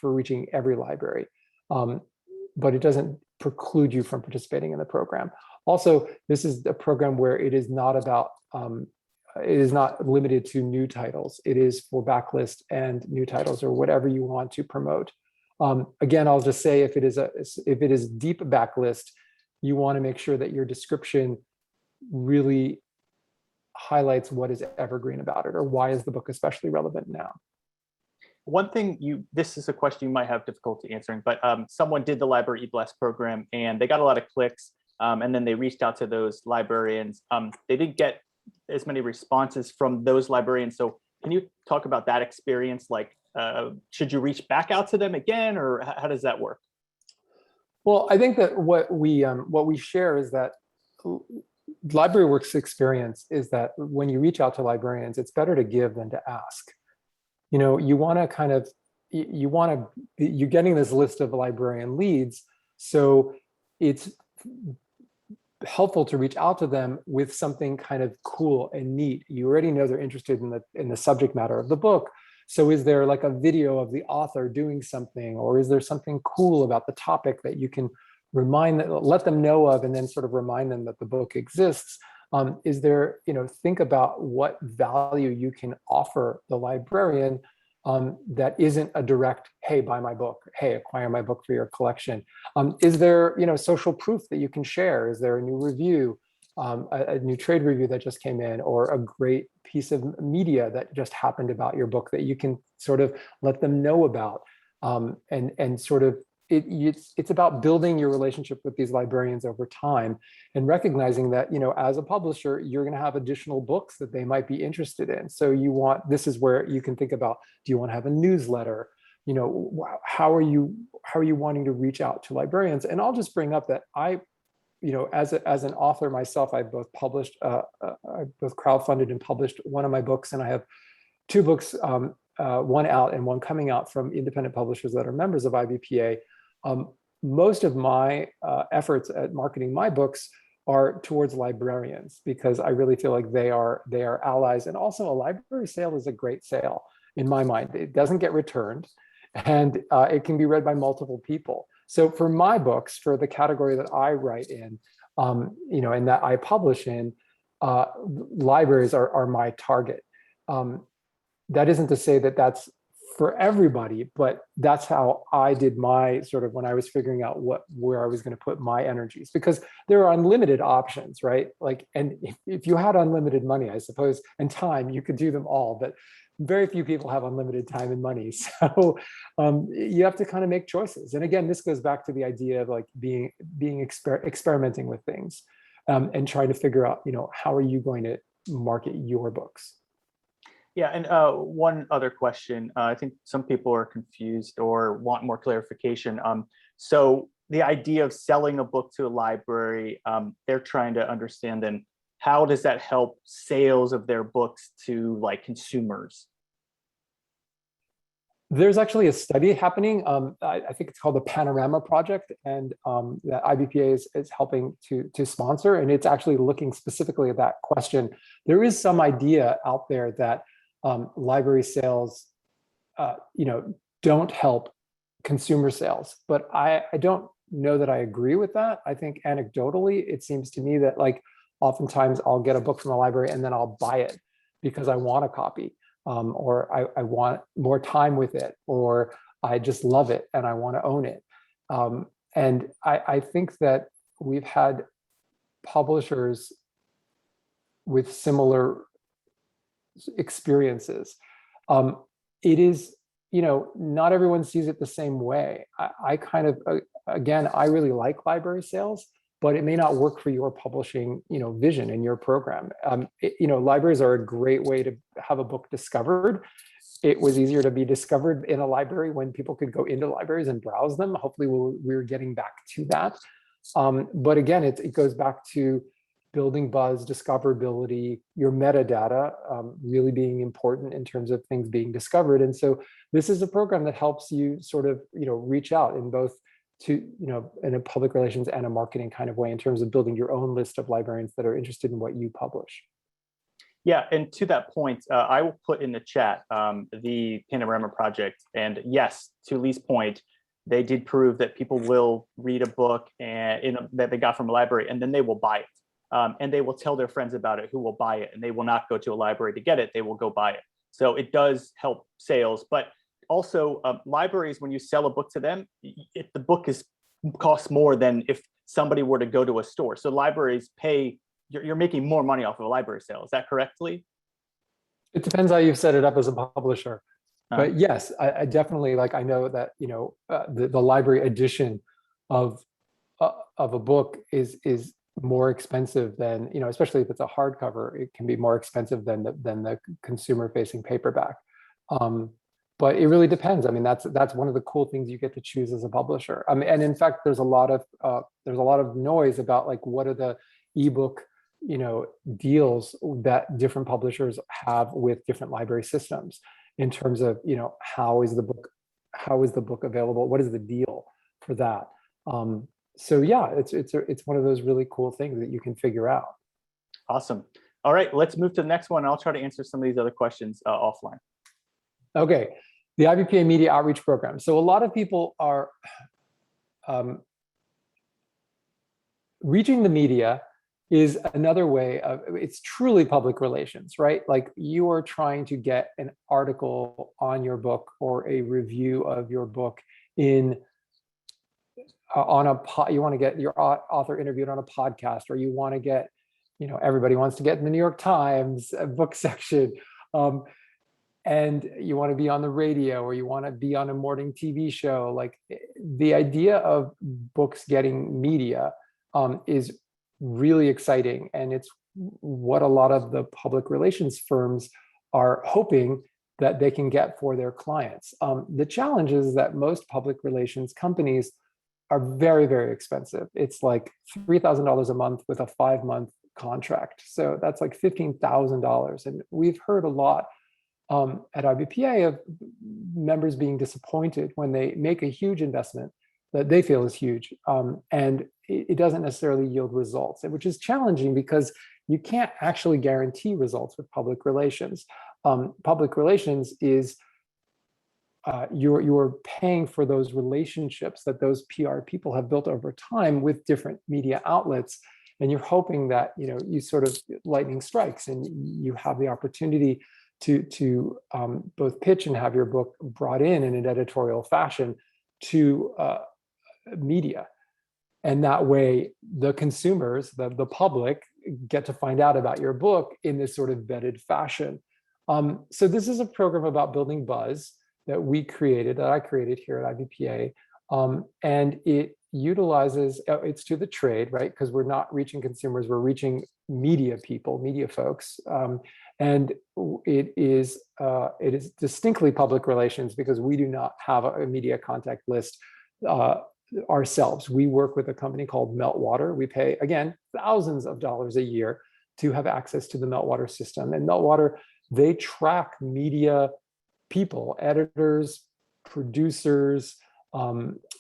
reaching every library, but it doesn't preclude you from participating in the program. Also, this is a program where it is not about, it is not limited to new titles. It is for backlist and new titles or whatever you want to promote. Again, I'll just say if it is deep backlist, you want to make sure that your description really highlights what is evergreen about it, or why is the book especially relevant now. One thing this is a question you might have difficulty answering, but someone did the library EBlast program and they got a lot of clicks, and then they reached out to those librarians. They didn't get as many responses from those librarians. So can you talk about that experience? Like, should you reach back out to them again, or how does that work? Well, I think that what we share is that Library Works experience is that when you reach out to librarians, it's better to give than to ask. You want to kind of, you're getting this list of librarian leads, so it's helpful to reach out to them with something kind of cool and neat. You already know they're interested in the subject matter of the book. So is there like a video of the author doing something, or is there something cool about the topic that you can let them know of, and then sort of remind them that the book exists? Is there, think about what value you can offer the librarian that isn't a direct, hey, buy my book, hey, acquire my book for your collection. Is there, social proof that you can share? Is there a new review, a new trade review that just came in, or a great piece of media that just happened about your book that you can sort of let them know about? And sort of, it's about building your relationship with these librarians over time, and recognizing that, as a publisher, you're going to have additional books that they might be interested in. So this is where you can think about, do you want to have a newsletter? How are you wanting to reach out to librarians? And I'll just bring up that as an author myself, I've both published, both crowdfunded and published one of my books, and I have two books, one out and one coming out from independent publishers that are members of IBPA. Most of my efforts at marketing my books are towards librarians, because I really feel like they are allies. And also, a library sale is a great sale in my mind. It doesn't get returned, and it can be read by multiple people. So for my books, for the category that I write in, and that I publish in, libraries are my target. That isn't to say that that's for everybody, but that's how I did my sort of, when I was figuring out where I was going to put my energies, because there are unlimited options, right? Like, and if you had unlimited money, I suppose, and time, you could do them all, but very few people have unlimited time and money. So you have to kind of make choices. And again, this goes back to the idea of like experimenting with things, and trying to figure out, how are you going to market your books? Yeah, and one other question. I think some people are confused or want more clarification. So the idea of selling a book to a library, they're trying to understand then, how does that help sales of their books to like consumers? There's actually a study happening. I think it's called the Panorama Project, and that IBPA is helping to sponsor, and it's actually looking specifically at that question. There is some idea out there that library sales, don't help consumer sales. But I don't know that I agree with that. I think anecdotally, it seems to me that like oftentimes I'll get a book from a library and then I'll buy it because I want a copy, or I want more time with it, or I just love it and I want to own it. And I think that we've had publishers with similar experiences. It is, not everyone sees it the same way. I kind of, again, I really like library sales, but it may not work for your publishing, vision in your program. Libraries are a great way to have a book discovered. It was easier to be discovered in a library when people could go into libraries and browse them. Hopefully we're getting back to that. But again, it goes back to building buzz, discoverability, your metadata really being important in terms of things being discovered. And so this is a program that helps you sort of, reach out in both to, in a public relations and a marketing kind of way in terms of building your own list of librarians that are interested in what you publish. Yeah, and to that point, I will put in the chat the Panorama project. And yes, to Lee's point, they did prove that people will read a book and that they got from a library, and then they will buy it. And they will tell their friends about it who will buy it, and they will not go to a library to get it. They will go buy it. So it does help sales, but also libraries, when you sell a book to them, if the book costs more than if somebody were to go to a store. So libraries pay, you're making more money off of a library sale. Is that correct, Lee? It depends how you've set it up as a publisher. But yes, I definitely, like, I know that, the library edition of a book is more expensive than, especially if it's a hardcover, it can be more expensive than the consumer facing paperback. But it really depends. I mean, that's one of the cool things you get to choose as a publisher. I mean, and in fact, there's a lot of noise about like what are the ebook, deals that different publishers have with different library systems in terms of, how is the book available? What is the deal for that? So yeah, it's one of those really cool things that you can figure out. Awesome. All right, let's move to the next one. I'll try to answer some of these other questions offline. Okay, the IBPA Media Outreach Program. So a lot of people are reaching the media is another way of, it's truly public relations, right? Like you are trying to get an article on your book or a review of your book in you want to get your author interviewed on a podcast, or you want to get, everybody wants to get in the New York Times book section, and you want to be on the radio, or you want to be on a morning TV show. Like the idea of books getting media is really exciting, and it's what a lot of the public relations firms are hoping that they can get for their clients. The challenge is that most public relations companies are very, very expensive. It's like $3,000 a month with a 5-month contract. So that's like $15,000. And we've heard a lot at IBPA of members being disappointed when they make a huge investment that they feel is huge, and it doesn't necessarily yield results, which is challenging because you can't actually guarantee results with public relations. Public relations is you're paying for those relationships that those PR people have built over time with different media outlets, and you're hoping that you sort of lightning strikes and you have the opportunity to both pitch and have your book brought in an editorial fashion to media, and that way the consumers, the public, get to find out about your book in this sort of vetted fashion. So this is a program about building buzz that I created here at IBPA. And it utilizes, it's to the trade, right? Because we're not reaching consumers, we're reaching media people, media folks. And it is distinctly public relations because we do not have a media contact list ourselves. We work with a company called Meltwater. We pay, again, thousands of dollars a year to have access to the Meltwater system. And Meltwater, they track media people, editors, producers,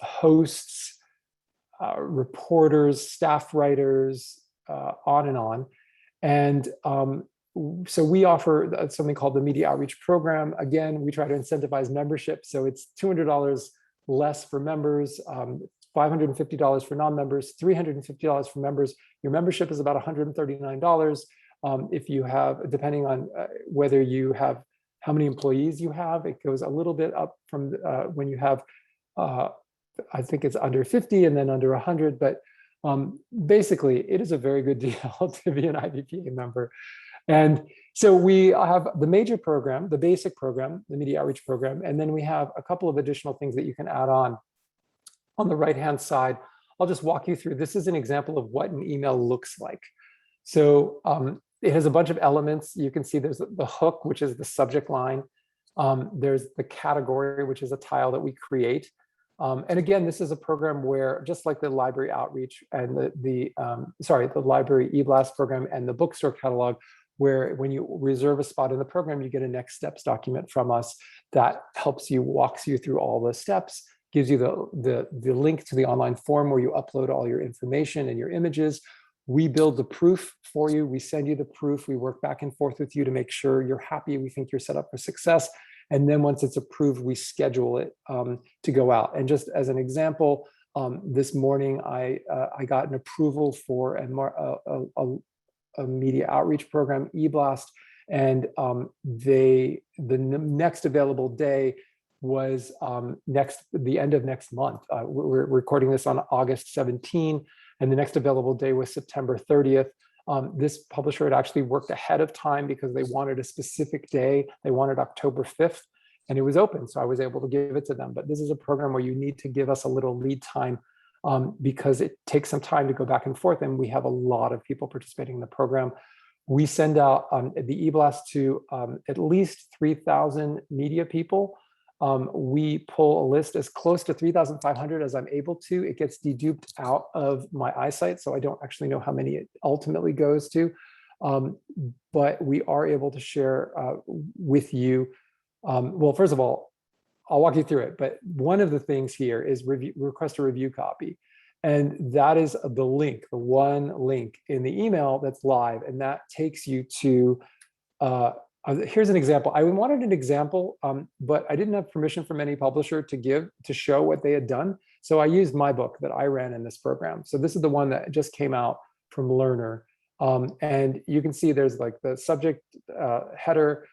hosts, reporters, staff writers, on and on. And so we offer something called the Media Outreach Program. Again, we try to incentivize membership. So it's $200 less for members, $550 for non-members, $350 for members. Your membership is about $139. If you have, depending on whether you have, how many employees you have, it goes a little bit up from when you have, I think it's under 50 and then under 100, but basically it is a very good deal to be an IBPA member. And so we have the major program, the basic program, the Media Outreach Program, and then we have a couple of additional things that you can add on. On the right-hand side, I'll just walk you through. This is an example of what an email looks like. So it has a bunch of elements. You can see there's the hook, which is the subject line. There's the category, which is a tile that we create. And again, this is a program where, just like the library outreach and the library EBlast program and the Bookstore Catalog, where when you reserve a spot in the program, you get a next steps document from us that helps you, walks you through all the steps, gives you the link to the online form where you upload all your information and your images. We build the proof for you. We send you the proof. We work back and forth with you to make sure you're happy. We think you're set up for success. And then once it's approved, we schedule it to go out. And just as an example, this morning, I got an approval for a media outreach program, EBlast, and the next available day was the end of next month. We're recording this on August 17, and the next available day was September 30th. This publisher had actually worked ahead of time because they wanted a specific day. They wanted October 5th, and it was open, so I was able to give it to them. But this is a program where you need to give us a little lead time because it takes some time to go back and forth, and we have a lot of people participating in the program. We send out the EBlast to at least 3,000 media people. We pull a list as close to 3,500 as I'm able to. It gets deduped out of my eyesight, so I don't actually know how many it ultimately goes to. But we are able to share with you. Well, first of all, I'll walk you through it. But one of the things here is request a review copy. And that is the link, the one link in the email that's live. And that takes you to here's an example. I wanted an example, but I didn't have permission from any publisher to show what they had done. So I used my book that I ran in this program. So this is the one that just came out from Learner. And you can see there's like the subject header,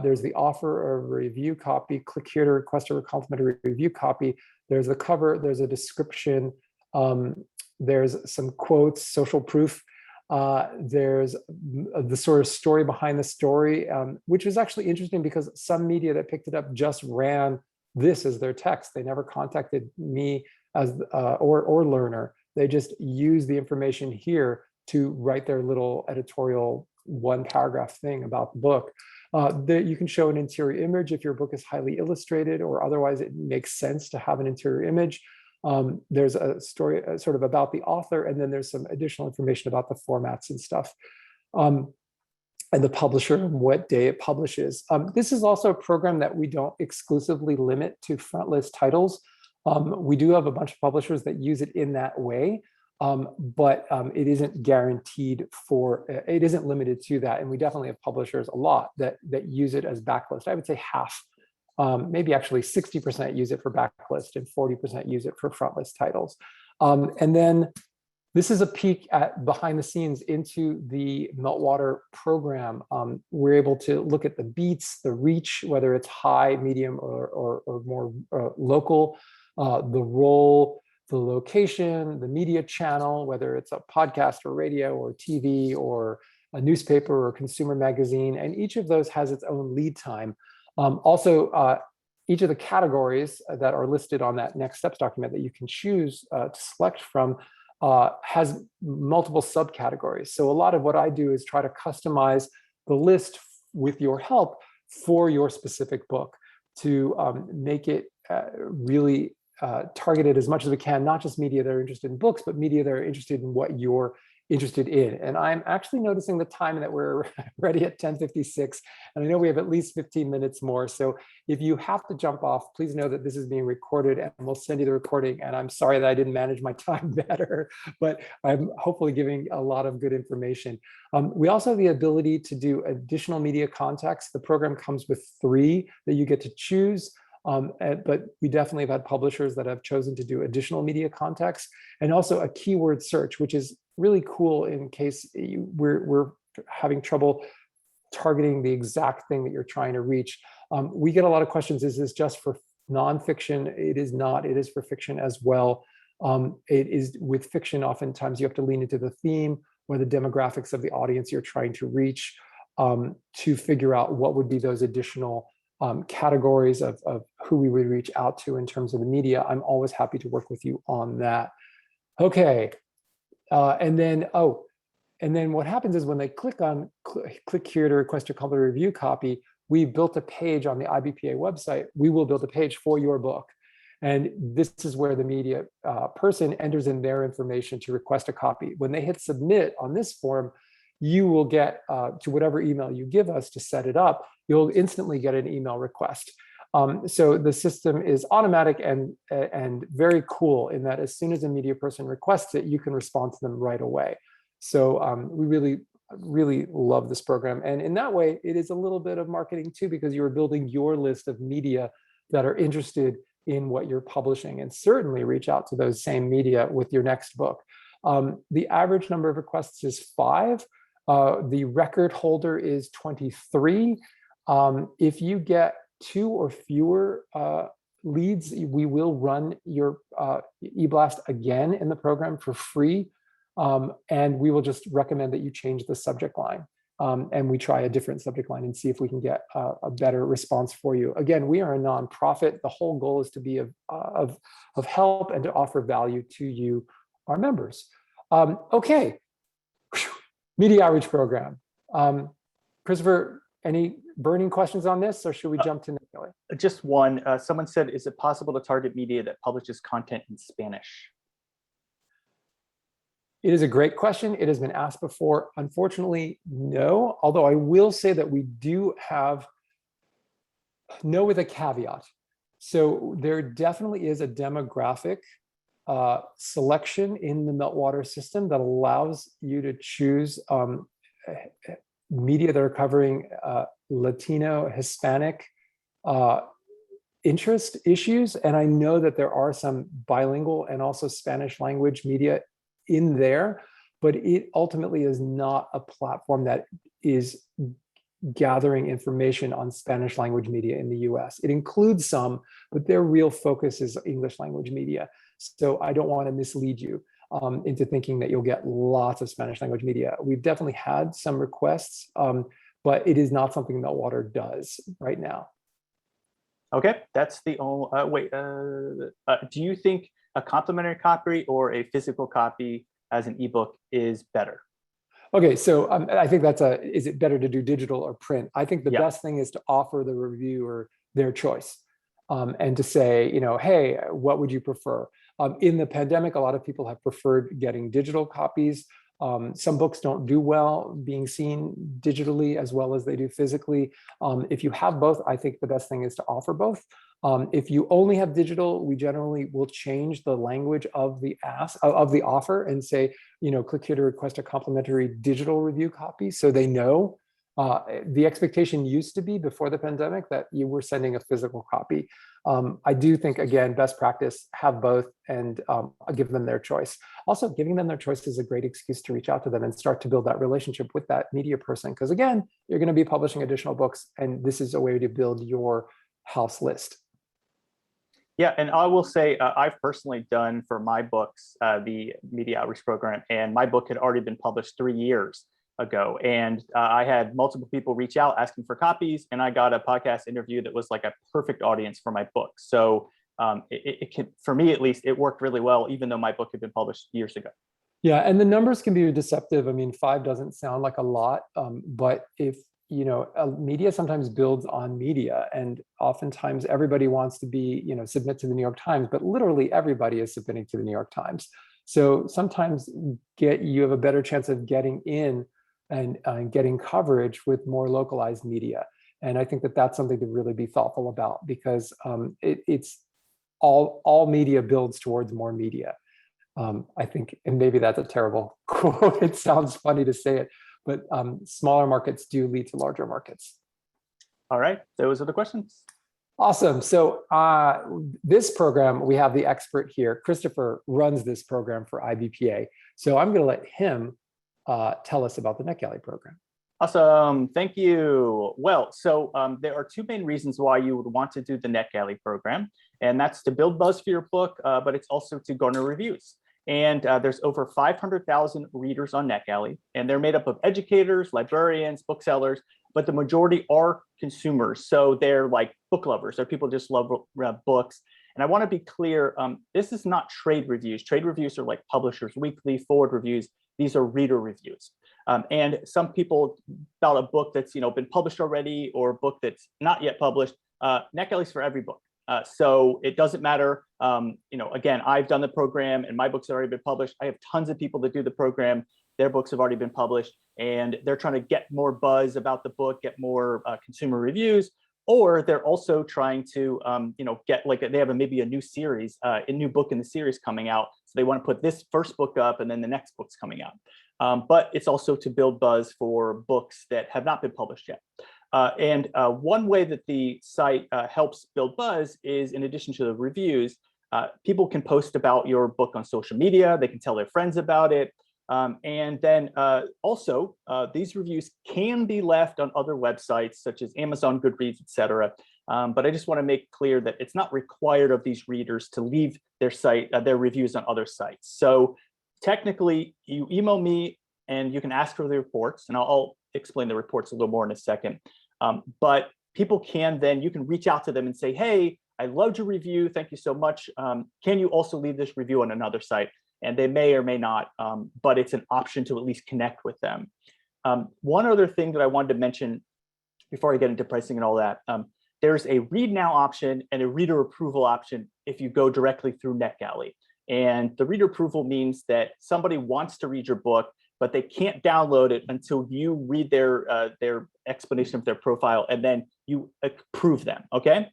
there's the offer of review copy, click here to request a complimentary review copy. There's the cover, there's a description, there's some quotes, social proof. There's the sort of story behind the story, which is actually interesting because some media that picked it up just ran this as their text. They never contacted me as or Learner. They just used the information here to write their little editorial one paragraph thing about the book. You can show an interior image if your book is highly illustrated or otherwise it makes sense to have an interior image. There's a story sort of about the author, and then there's some additional information about the formats and stuff, and the publisher and what day it publishes. This is also a program that we don't exclusively limit to front list titles. We do have a bunch of publishers that use it in that way, but it isn't guaranteed for, it isn't limited to that. And we definitely have publishers, a lot, that use it as backlist. I would say half. Maybe actually 60% use it for backlist and 40% use it for frontlist titles. And then this is a peek at behind the scenes into the Meltwater program. We're able to look at the beats, the reach, whether it's high, medium, or more local, the role, the location, the media channel, whether it's a podcast or radio or TV or a newspaper or consumer magazine. And each of those has its own lead time. Also, each of the categories that are listed on that next steps document that you can choose to select from has multiple subcategories. So a lot of what I do is try to customize the list with your help for your specific book to make it really targeted as much as we can, not just media that are interested in books, but media that are interested in what you're interested in. And I'm actually noticing the time that we're ready at 10:56, and I know we have at least 15 minutes more. So if you have to jump off, please know that this is being recorded and we'll send you the recording. And I'm sorry that I didn't manage my time better, but I'm hopefully giving a lot of good information. We also have the ability to do additional media contacts. The program comes with 3 that you get to choose. But we definitely have had publishers that have chosen to do additional media contacts, and also a keyword search, which is really cool in case we're having trouble targeting the exact thing that you're trying to reach. We get a lot of questions, is this just for nonfiction? It is not, it is for fiction as well. It is with fiction, oftentimes you have to lean into the theme or the demographics of the audience you're trying to reach to figure out what would be those additional categories of who we would reach out to in terms of the media. I'm always happy to work with you on that. Okay, and then what happens is when they click here to request a complimentary review copy, we built a page on the IBPA website. We will build a page for your book. And this is where the media person enters in their information to request a copy. When they hit submit on this form, you will get to whatever email you give us to set it up, you'll instantly get an email request. So the system is automatic and very cool in that as soon as a media person requests it, you can respond to them right away. So we really love this program. And in that way, it is a little bit of marketing too, because you're building your list of media that are interested in what you're publishing, and certainly reach out to those same media with your next book. The average number of requests is 5. The record holder is 23. If you get 2 or fewer leads, we will run your EBlast again in the program for free. And we will just recommend that you change the subject line. And we try a different subject line and see if we can get a better response for you. Again, we are a nonprofit. The whole goal is to be of help and to offer value to you, our members. Okay. Media outreach program. Christopher, any burning questions on this, or should we jump to Nicola? Just one. Someone said, is it possible to target media that publishes content in Spanish? It is a great question. It has been asked before. Unfortunately, no. Although I will say that we do have no with a caveat. So there definitely is a demographic selection in the Meltwater system that allows you to choose media that are covering Latino, Hispanic interest issues. And I know that there are some bilingual and also Spanish language media in there, but it ultimately is not a platform that is gathering information on Spanish language media in the US. It includes some, but their real focus is English language media. So I don't want to mislead you into thinking that you'll get lots of Spanish language media. We've definitely had some requests, but it is not something Meltwater does right now. Okay, that's the only, do you think a complimentary copy or a physical copy as an ebook is better? Okay, so I think that's is it better to do digital or print? I think the best thing is to offer the reviewer their choice and to say, hey, what would you prefer? In the pandemic, a lot of people have preferred getting digital copies. Some books don't do well being seen digitally as well as they do physically. If you have both, I think the best thing is to offer both. If you only have digital, we generally will change the language of the offer and say, click here to request a complimentary digital review copy, so they know. The expectation used to be before the pandemic that you were sending a physical copy. I do think, again, best practice, have both and give them their choice. Also, giving them their choice is a great excuse to reach out to them and start to build that relationship with that media person. Because again, you're going to be publishing additional books, and this is a way to build your house list. Yeah, and I will say I've personally done for my books the media outreach program, and my book had already been published 3 years ago. And I had multiple people reach out asking for copies, and I got a podcast interview that was like a perfect audience for my book. So it can, for me at least, it worked really well, even though my book had been published years ago. Yeah, and the numbers can be deceptive. I mean, 5 doesn't sound like a lot, but if media sometimes builds on media, and oftentimes everybody wants to be, submit to the New York Times, but literally everybody is submitting to the New York Times. So sometimes you have a better chance of getting in and getting coverage with more localized media. And I think that that's something to really be thoughtful about, because it's all media builds towards more media. I think, and maybe that's a terrible quote. It sounds funny to say it, but smaller markets do lead to larger markets. All right, those are the questions. Awesome. So this program, we have the expert here. Christopher runs this program for IBPA. So I'm going to let him tell us about the NetGalley program. Awesome, thank you. Well, so there are two main reasons why you would want to do the NetGalley program, and that's to build buzz for your book, but it's also to garner reviews. And there's over 500,000 readers on NetGalley, and they're made up of educators, librarians, booksellers, but the majority are consumers. So they're like book lovers. They're people who just love books. And I want to be clear, this is not trade reviews. Trade reviews are like Publishers Weekly, Forward reviews. These are reader reviews. And some people about a book that's been published already, or a book that's not yet published. NetGalley's for every book. So it doesn't matter. Again, I've done the program and my books have already been published. I have tons of people that do the program. Their books have already been published, and they're trying to get more buzz about the book, get more consumer reviews, or they're also trying to, get they have maybe a new series, a new book in the series coming out. So they want to put this first book up and then the next book's coming out. But it's also to build buzz for books that have not been published yet. And one way that the site helps build buzz is, in addition to the reviews, people can post about your book on social media. They can tell their friends about it. And then also, these reviews can be left on other websites such as Amazon, Goodreads, etc. But I just want to make clear that it's not required of these readers to leave their reviews on other sites. So technically, you email me and you can ask for the reports, and I'll explain the reports a little more in a second. But people you can reach out to them and say, hey, I loved your review. Thank you so much. Can you also leave this review on another site? And they may or may not, but it's an option to at least connect with them. One other thing that I wanted to mention before I get into pricing and all that, there's a read now option and a reader approval option if you go directly through NetGalley. And the reader approval means that somebody wants to read your book, but they can't download it until you read their explanation of their profile, and then you approve them, okay?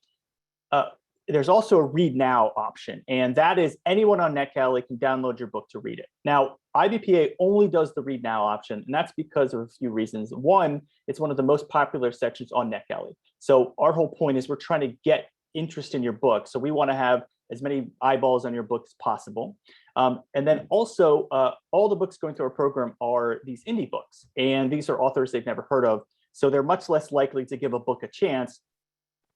There's also a read now option, and that is anyone on NetGalley can download your book to read it. Now, IBPA only does the read now option, and that's because of a few reasons. One, it's one of the most popular sections on NetGalley. So our whole point is we're trying to get interest in your book. So we want to have as many eyeballs on your book as possible. And then also, all the books going through our program are these indie books, and these are authors they've never heard of. So they're much less likely to give a book a chance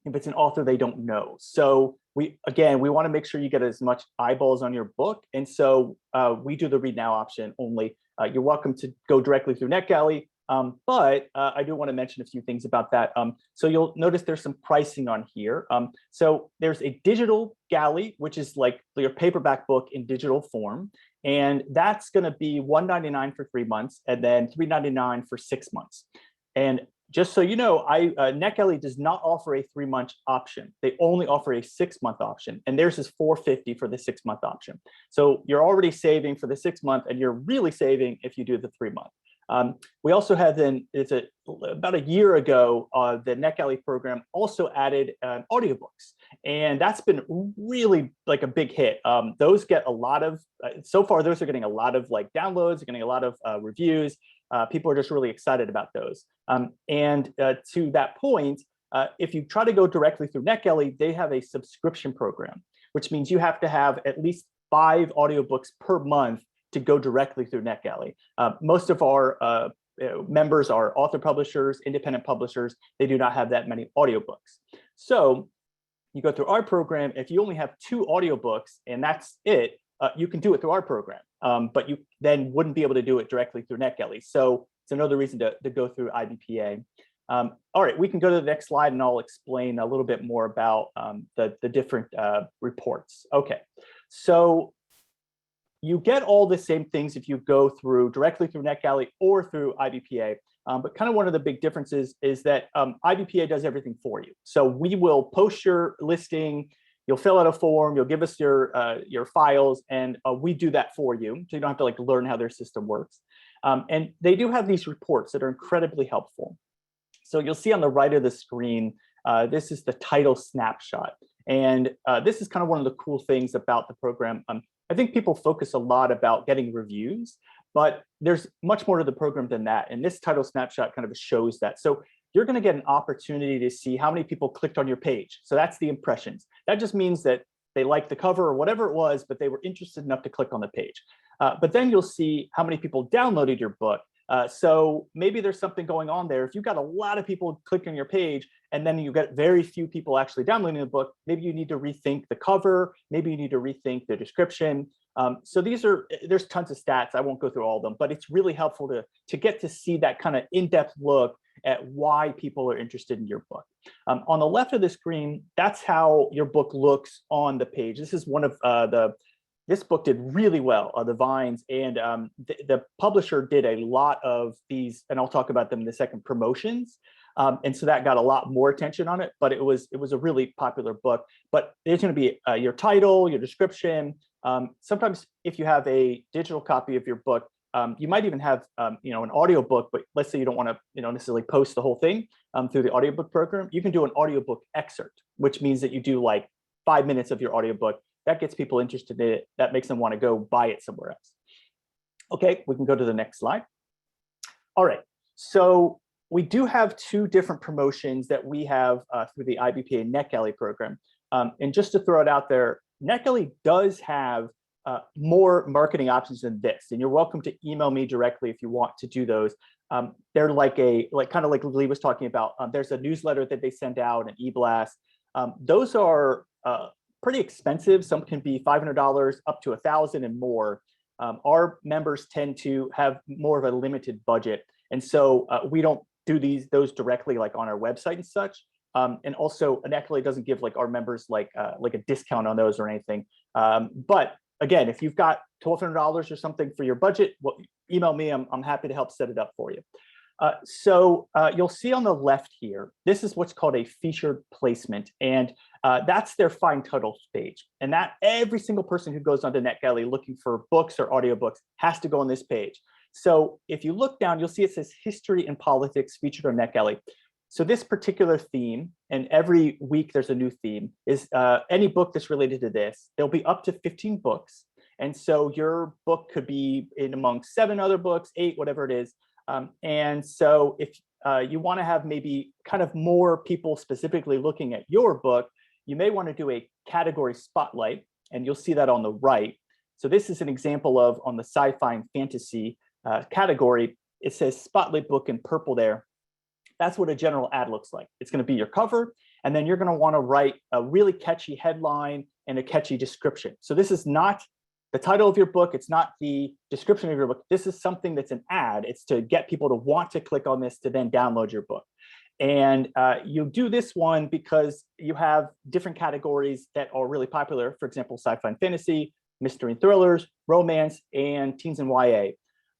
if it's an author they don't know. So we want to make sure you get as much eyeballs on your book. And so we do the read now option only. You're welcome to go directly through NetGalley. But I do want to mention a few things about that. So you'll notice there's some pricing on here. So there's a digital galley, which is like your paperback book in digital form. And that's going to be $199 for 3 months and then $399 for 6 months. And just so you know, NetGalley does not offer a 3-month option. They only offer a 6-month option, and theirs is $450 for the 6-month option. So you're already saving for the 6 month, and you're really saving if you do the 3 month. We also have about a year ago, the NetGalley program also added audiobooks, and that's been really like a big hit. Those get a lot of, so far, those are getting a lot of like downloads, getting a lot of reviews. People are just really excited about those. And to that point, if you try to go directly through NetGalley, they have a subscription program, which means you have to have at least 5 audiobooks per month to go directly through NetGalley. Most of our members are author publishers, independent publishers. They do not have that many audiobooks. So you go through our program, if you only have 2 audiobooks and that's it, you can do it through our program, but you then wouldn't be able to do it directly through NetGalley. So it's another reason to go through IBPA. All right, we can go to the next slide and I'll explain a little bit more about the different reports. Okay, so you get all the same things if you go directly through NetGalley or through IBPA. But kind of one of the big differences is that IBPA does everything for you. So we will post your listing. You'll fill out a form, you'll give us your files, and we do that for you. So you don't have to like learn how their system works. And they do have these reports that are incredibly helpful. So you'll see on the right of the screen, this is the title snapshot. And this is kind of one of the cool things about the program. I think people focus a lot about getting reviews, but there's much more to the program than that. And this title snapshot kind of shows that. So you're going to get an opportunity to see how many people clicked on your page. So that's the impressions. That just means that they liked the cover or whatever it was, but they were interested enough to click on the page. But then you'll see how many people downloaded your book. So maybe there's something going on there. If you've got a lot of people clicking on your page and then you get very few people actually downloading the book, maybe you need to rethink the cover, maybe you need to rethink the description. So there's tons of stats. I won't go through all of them, but it's really helpful to get to see that kind of in-depth look at why people are interested in your book. On the left of the screen, that's how your book looks on the page. This is one of this book did really well, the Vines, and the publisher did a lot of these, and I'll talk about them in a second, promotions. And so that got a lot more attention on it, but it was a really popular book. But there's going to be your title, your description. Sometimes if you have a digital copy of your book, you might even have an audiobook, but let's say you don't want to necessarily post the whole thing through the audiobook program. You can do an audiobook excerpt, which means that you do like 5 minutes of your audiobook. That gets people interested in it. That makes them want to go buy it somewhere else. Okay, we can go to the next slide. All right, so we do have two different promotions that we have through the IBPA NetGalley program. And just to throw it out there, NetGalley does have more marketing options than this, and you're welcome to email me directly if you want to do those. They're kind of like Lee was talking about. There's a newsletter that they send out, an EBlast. Those are pretty expensive. Some can be $500 up to $1,000 and more. Our members tend to have more of a limited budget, and so we don't do those directly like on our website and such. And also, NetGalley doesn't give like our members like a discount on those or anything. But again, if you've got $1,200 or something for your budget, well, email me. I'm happy to help set it up for you. So you'll see on the left here, this is what's called a featured placement, and that's their find title page. And that every single person who goes onto NetGalley looking for books or audiobooks has to go on this page. So if you look down, you'll see it says History and Politics featured on NetGalley. So this particular theme, and every week there's a new theme, is any book that's related to this. There'll be up to 15 books. And so your book could be in among 7 other books, 8, whatever it is. And so if you want to have maybe kind of more people specifically looking at your book, you may want to do a category spotlight, and you'll see that on the right. So this is an example of, on the sci-fi and fantasy category, it says spotlight book in purple there. That's what a general ad looks like. It's going to be your cover, and then you're going to want to write a really catchy headline and a catchy description. So this is not the title of your book. It's not the description of your book. This is something that's an ad. It's to get people to want to click on this to then download your book. And you do this one because you have different categories that are really popular. For example, sci-fi and fantasy, mystery and thrillers, romance, and teens and YA.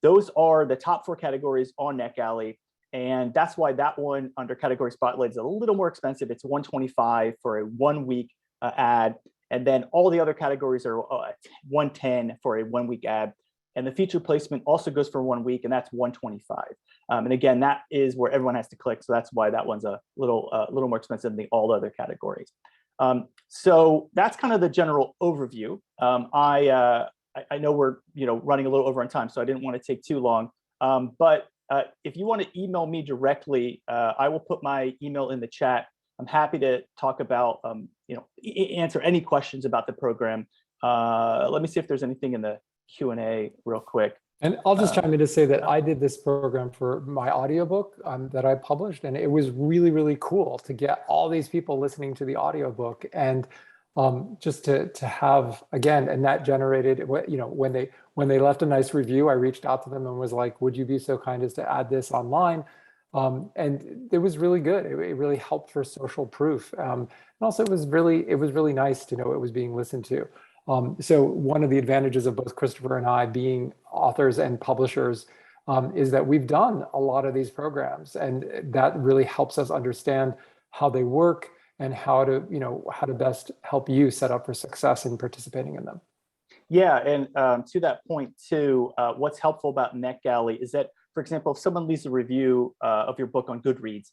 Those are the top 4 categories on NetGalley. And that's why that one under category spotlight is a little more expensive. It's $125 for a 1-week ad. And then all the other categories are $110 for a 1-week ad. And the featured placement also goes for 1 week, and that's $125. And again, that is where everyone has to click. So that's why that one's a little more expensive than all the other categories. So that's kind of the general overview. I know we're running a little over on time, so I didn't want to take too long. But if you want to email me directly, I will put my email in the chat. I'm happy to talk about, answer any questions about the program. Let me see if there's anything in the Q&A real quick. And I'll just chime in to say that I did this program for my audiobook that I published, and it was really, really cool to get all these people listening to the audiobook, and just to have, again, and that generated, when they left a nice review, I reached out to them and was like, would you be so kind as to add this online? And it was really good. It really helped for social proof. And also it was really nice to know it was being listened to. So one of the advantages of both Christopher and I being authors and publishers is that we've done a lot of these programs, and that really helps us understand how they work, and how to, how to best help you set up for success in participating in them. Yeah, and to that point too, what's helpful about NetGalley is that, for example, if someone leaves a review of your book on Goodreads,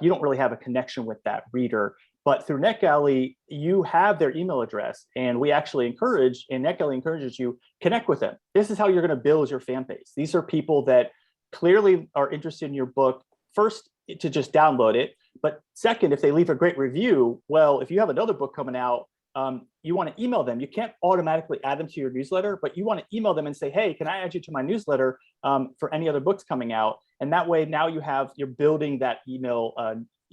you don't really have a connection with that reader. But through NetGalley, you have their email address, and we actually encourage, and NetGalley encourages you, connect with them. This is how you're going to build your fan base. These are people that clearly are interested in your book, first to just download it, but second, if they leave a great review, well, if you have another book coming out, you want to email them. You can't automatically add them to your newsletter, but you want to email them and say, hey, can I add you to my newsletter for any other books coming out? And that way now you're building that email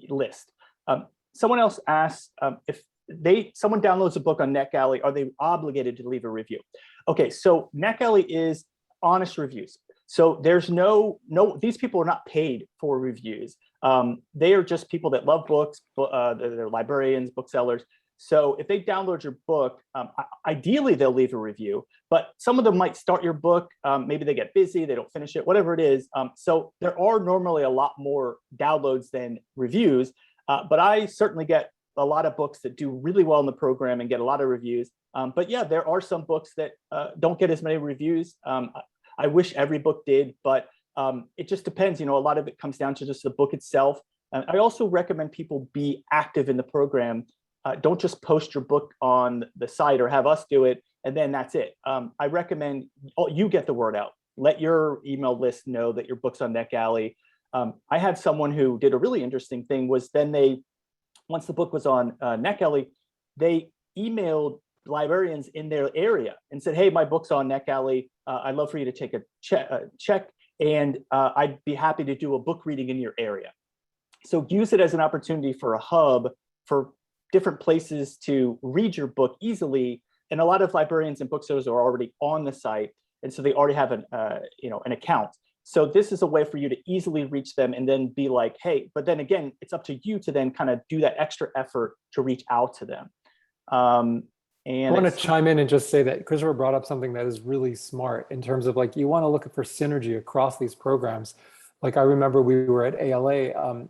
list. Someone else asked if someone downloads a book on NetGalley, are they obligated to leave a review? Okay, so NetGalley is honest reviews. So there's these people are not paid for reviews. They are just people that love books, they're librarians, booksellers. So if they download your book, ideally they'll leave a review, but some of them might start your book. Maybe they get busy, they don't finish it, whatever it is. So there are normally a lot more downloads than reviews, but I certainly get a lot of books that do really well in the program and get a lot of reviews. But yeah, there are some books that don't get as many reviews. I wish every book did, but it just depends. A lot of it comes down to just the book itself. I also recommend people be active in the program. Don't just post your book on the site or have us do it, and then that's it. I recommend you get the word out. Let your email list know that your book's on NetGalley. I had someone who did a really interesting thing was then once the book was on NetGalley, they emailed librarians in their area and said, hey, my book's on NetGalley. I'd love for you to take a check, and I'd be happy to do a book reading in your area. So use it as an opportunity for a hub for different places to read your book easily. And a lot of librarians and booksellers are already on the site, and so they already have an account. So this is a way for you to easily reach them and then be like, hey, but then again, it's up to you to then kind of do that extra effort to reach out to them. And I want to chime in and just say that Christopher brought up something that is really smart in terms of you want to look for synergy across these programs. I remember we were at ALA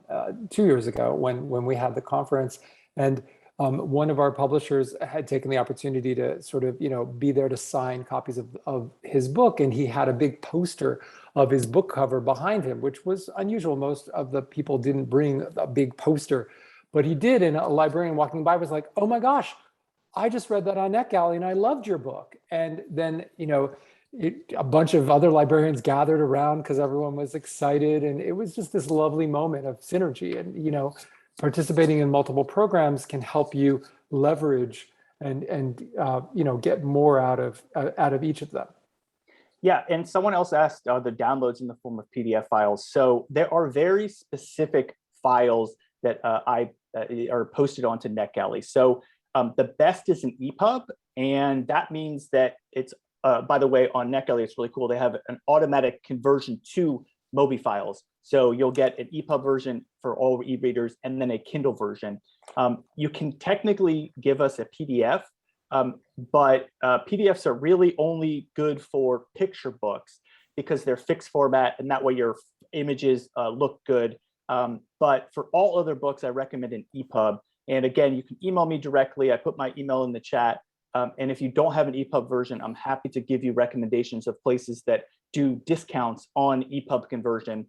2 years ago when we had the conference, and one of our publishers had taken the opportunity to sort of, be there to sign copies of his book. And he had a big poster of his book cover behind him, which was unusual. Most of the people didn't bring a big poster, but he did. And a librarian walking by was like, oh my gosh, I just read that on NetGalley and I loved your book. And then, a bunch of other librarians gathered around because everyone was excited. And it was just this lovely moment of synergy. And, participating in multiple programs can help you leverage and get more out of each of them. Yeah, and someone else asked the downloads in the form of PDF files. So there are very specific files that are posted onto NetGalley. So the best is an EPUB, and that means that it's, by the way, on NetGalley, it's really cool. They have an automatic conversion to Mobi files. So you'll get an EPUB version for all e-readers and then a Kindle version. You can technically give us a PDF, but PDFs are really only good for picture books because they're fixed format, and that way your images look good. But for all other books, I recommend an EPUB. And again, you can email me directly. I put my email in the chat. And if you don't have an EPUB version, I'm happy to give you recommendations of places that do discounts on EPUB conversion.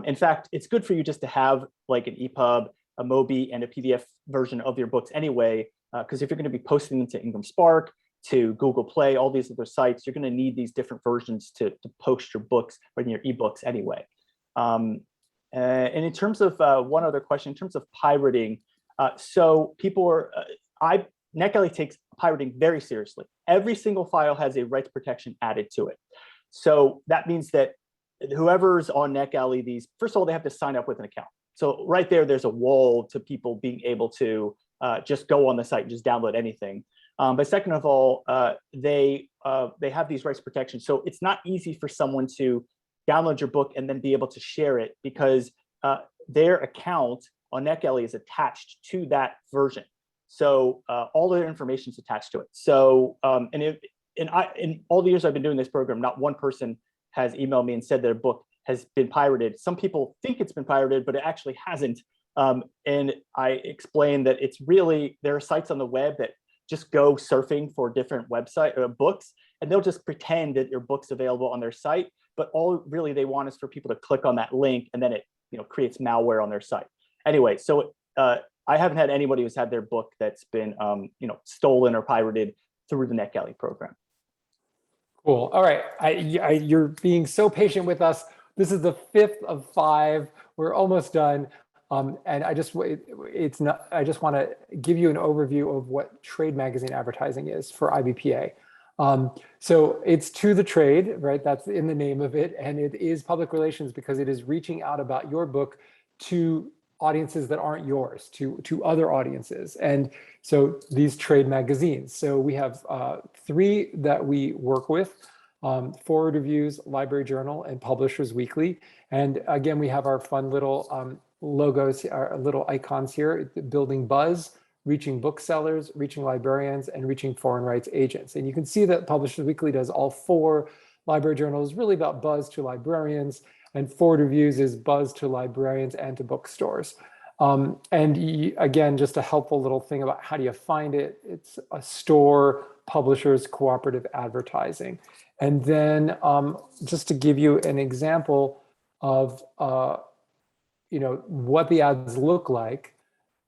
In fact, it's good for you just to have an EPUB, a Mobi, and a PDF version of your books anyway, because if you're going to be posting them to Ingram Spark, to Google Play, all these other sites, you're going to need these different versions to post your books or your ebooks anyway. And in terms of one other question, in terms of pirating, so people are, NetGalley takes pirating very seriously. Every single file has a rights protection added to it. So that means that whoever's on NetGalley, first of all, they have to sign up with an account. So right there's a wall to people being able to just go on the site and just download anything. But second of all, they have these rights protections. So it's not easy for someone to download your book and then be able to share it because their account on NetGalley is attached to that version. So all their information is attached to it. So in all the years I've been doing this program, not one person has emailed me and said their book has been pirated. Some people think it's been pirated, but it actually hasn't. And I explained that it's really, there are sites on the web that just go surfing for different books, and they'll just pretend that your book's available on their site, but all really they want is for people to click on that link, and then it creates malware on their site. Anyway, so I haven't had anybody who's had their book that's been stolen or pirated through the NetGalley program. Cool. All right, you're being so patient with us. This is the 5th of 5. We're almost done. And I just want to give you an overview of what trade magazine advertising is for IBPA. So it's to the trade, right? That's in the name of it. And it is public relations because it is reaching out about your book to audiences that aren't yours, to other audiences. And so these trade magazines. So we have 3 that we work with, Forward Reviews, Library Journal, and Publishers Weekly. And again, we have our fun little logos, our little icons here, building buzz, reaching booksellers, reaching librarians, and reaching foreign rights agents. And you can see that Publishers Weekly does all 4. Library Journal is really about buzz to librarians, and Forward Reviews is buzz to librarians and to bookstores. Again, just a helpful little thing about how do you find it. It's a store, publishers, cooperative advertising. And then just to give you an example of what the ads look like.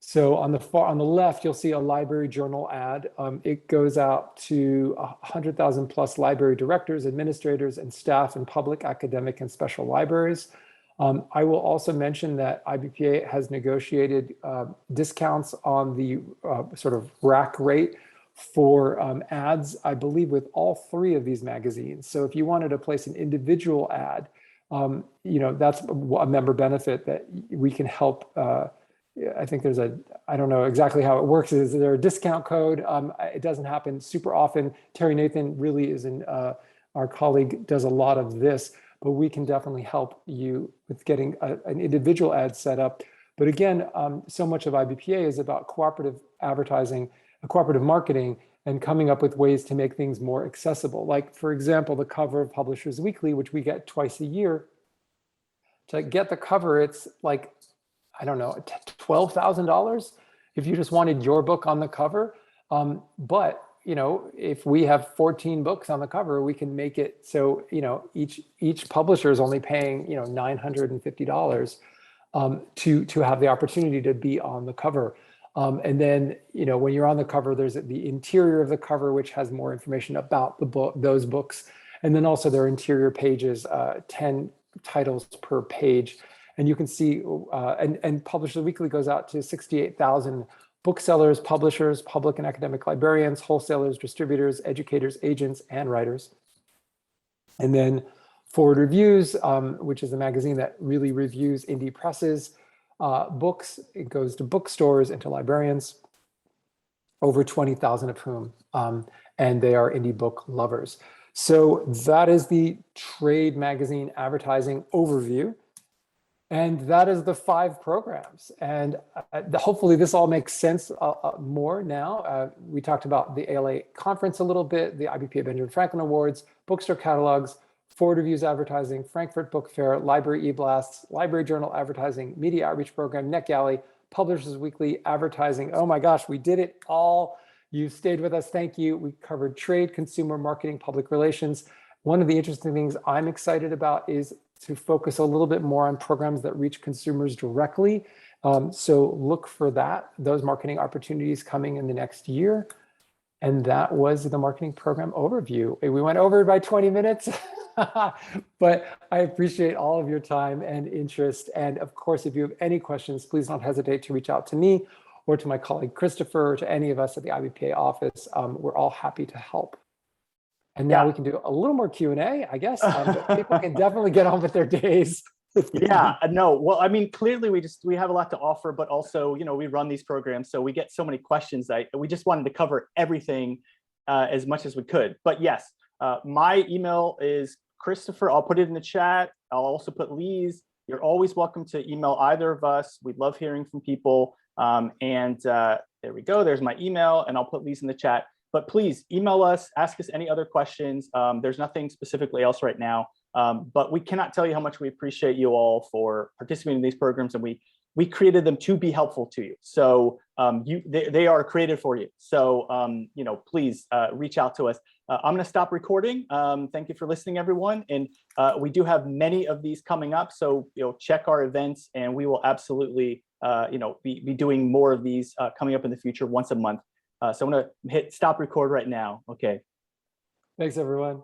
So on the left, you'll see a Library Journal ad. It goes out to 100,000 plus library directors, administrators, and staff in public, academic, and special libraries. I will also mention that IBPA has negotiated discounts on the sort of rack rate for ads, I believe, with all 3 of these magazines. So if you wanted to place an individual ad, that's a member benefit that we can help. I think there's I don't know exactly how it works. Is there a discount code? It doesn't happen super often. Terry Nathan really is our colleague, does a lot of this, but we can definitely help you with getting an individual ad set up. But again, so much of IBPA is about cooperative advertising, cooperative marketing, and coming up with ways to make things more accessible. Like, for example, the cover of Publishers Weekly, which we get twice a year. To get the cover, it's like, I don't know, $12,000 if you just wanted your book on the cover. But if we have 14 books on the cover, we can make it so each publisher is only paying $950 to have the opportunity to be on the cover. And then when you're on the cover, there's the interior of the cover, which has more information about the book, those books, and then also their interior pages, 10 titles per page. And you can see, and Publishers Weekly goes out to 68,000 booksellers, publishers, public and academic librarians, wholesalers, distributors, educators, agents, and writers. And then Forward Reviews, which is the magazine that really reviews indie presses, books. It goes to bookstores and to librarians, over 20,000 of whom, and they are indie book lovers. So that is the trade magazine advertising overview. And that is the 5 programs. And hopefully this all makes sense more now. We talked about the ALA conference a little bit, the IBPA Benjamin Franklin Awards, Bookstore Catalogs, Forward Reviews Advertising, Frankfurt Book Fair, Library EBlast, Library Journal Advertising, Media Outreach Program, NetGalley, Publishers Weekly Advertising. Oh my gosh, we did it all. You stayed with us, thank you. We covered trade, consumer, marketing, public relations. One of the interesting things I'm excited about is to focus a little bit more on programs that reach consumers directly. So look for those marketing opportunities coming in the next year. And that was the marketing program overview. We went over by 20 minutes, but I appreciate all of your time and interest. And of course, if you have any questions, please don't hesitate to reach out to me or to my colleague Christopher, or to any of us at the IBPA office. We're all happy to help. And now we can do a little more Q&A, I guess. But people can definitely get on with their days. Yeah, no, well, I mean, clearly we have a lot to offer, but also, we run these programs, so we get so many questions that we just wanted to cover everything as much as we could. But yes, my email is Christopher. I'll put it in the chat. I'll also put Lee's. You're always welcome to email either of us. We love hearing from people. There we go. There's my email, and I'll put Lee's in the chat. But please email us, ask us any other questions. There's nothing specifically else right now. But we cannot tell you how much we appreciate you all for participating in these programs, and we created them to be helpful to you. So they are created for you. So please reach out to us. I'm going to stop recording. Thank you for listening, everyone. And we do have many of these coming up. So check our events, and we will absolutely be doing more of these coming up in the future once a month. So I'm going to hit stop record right now. Okay. Thanks, everyone.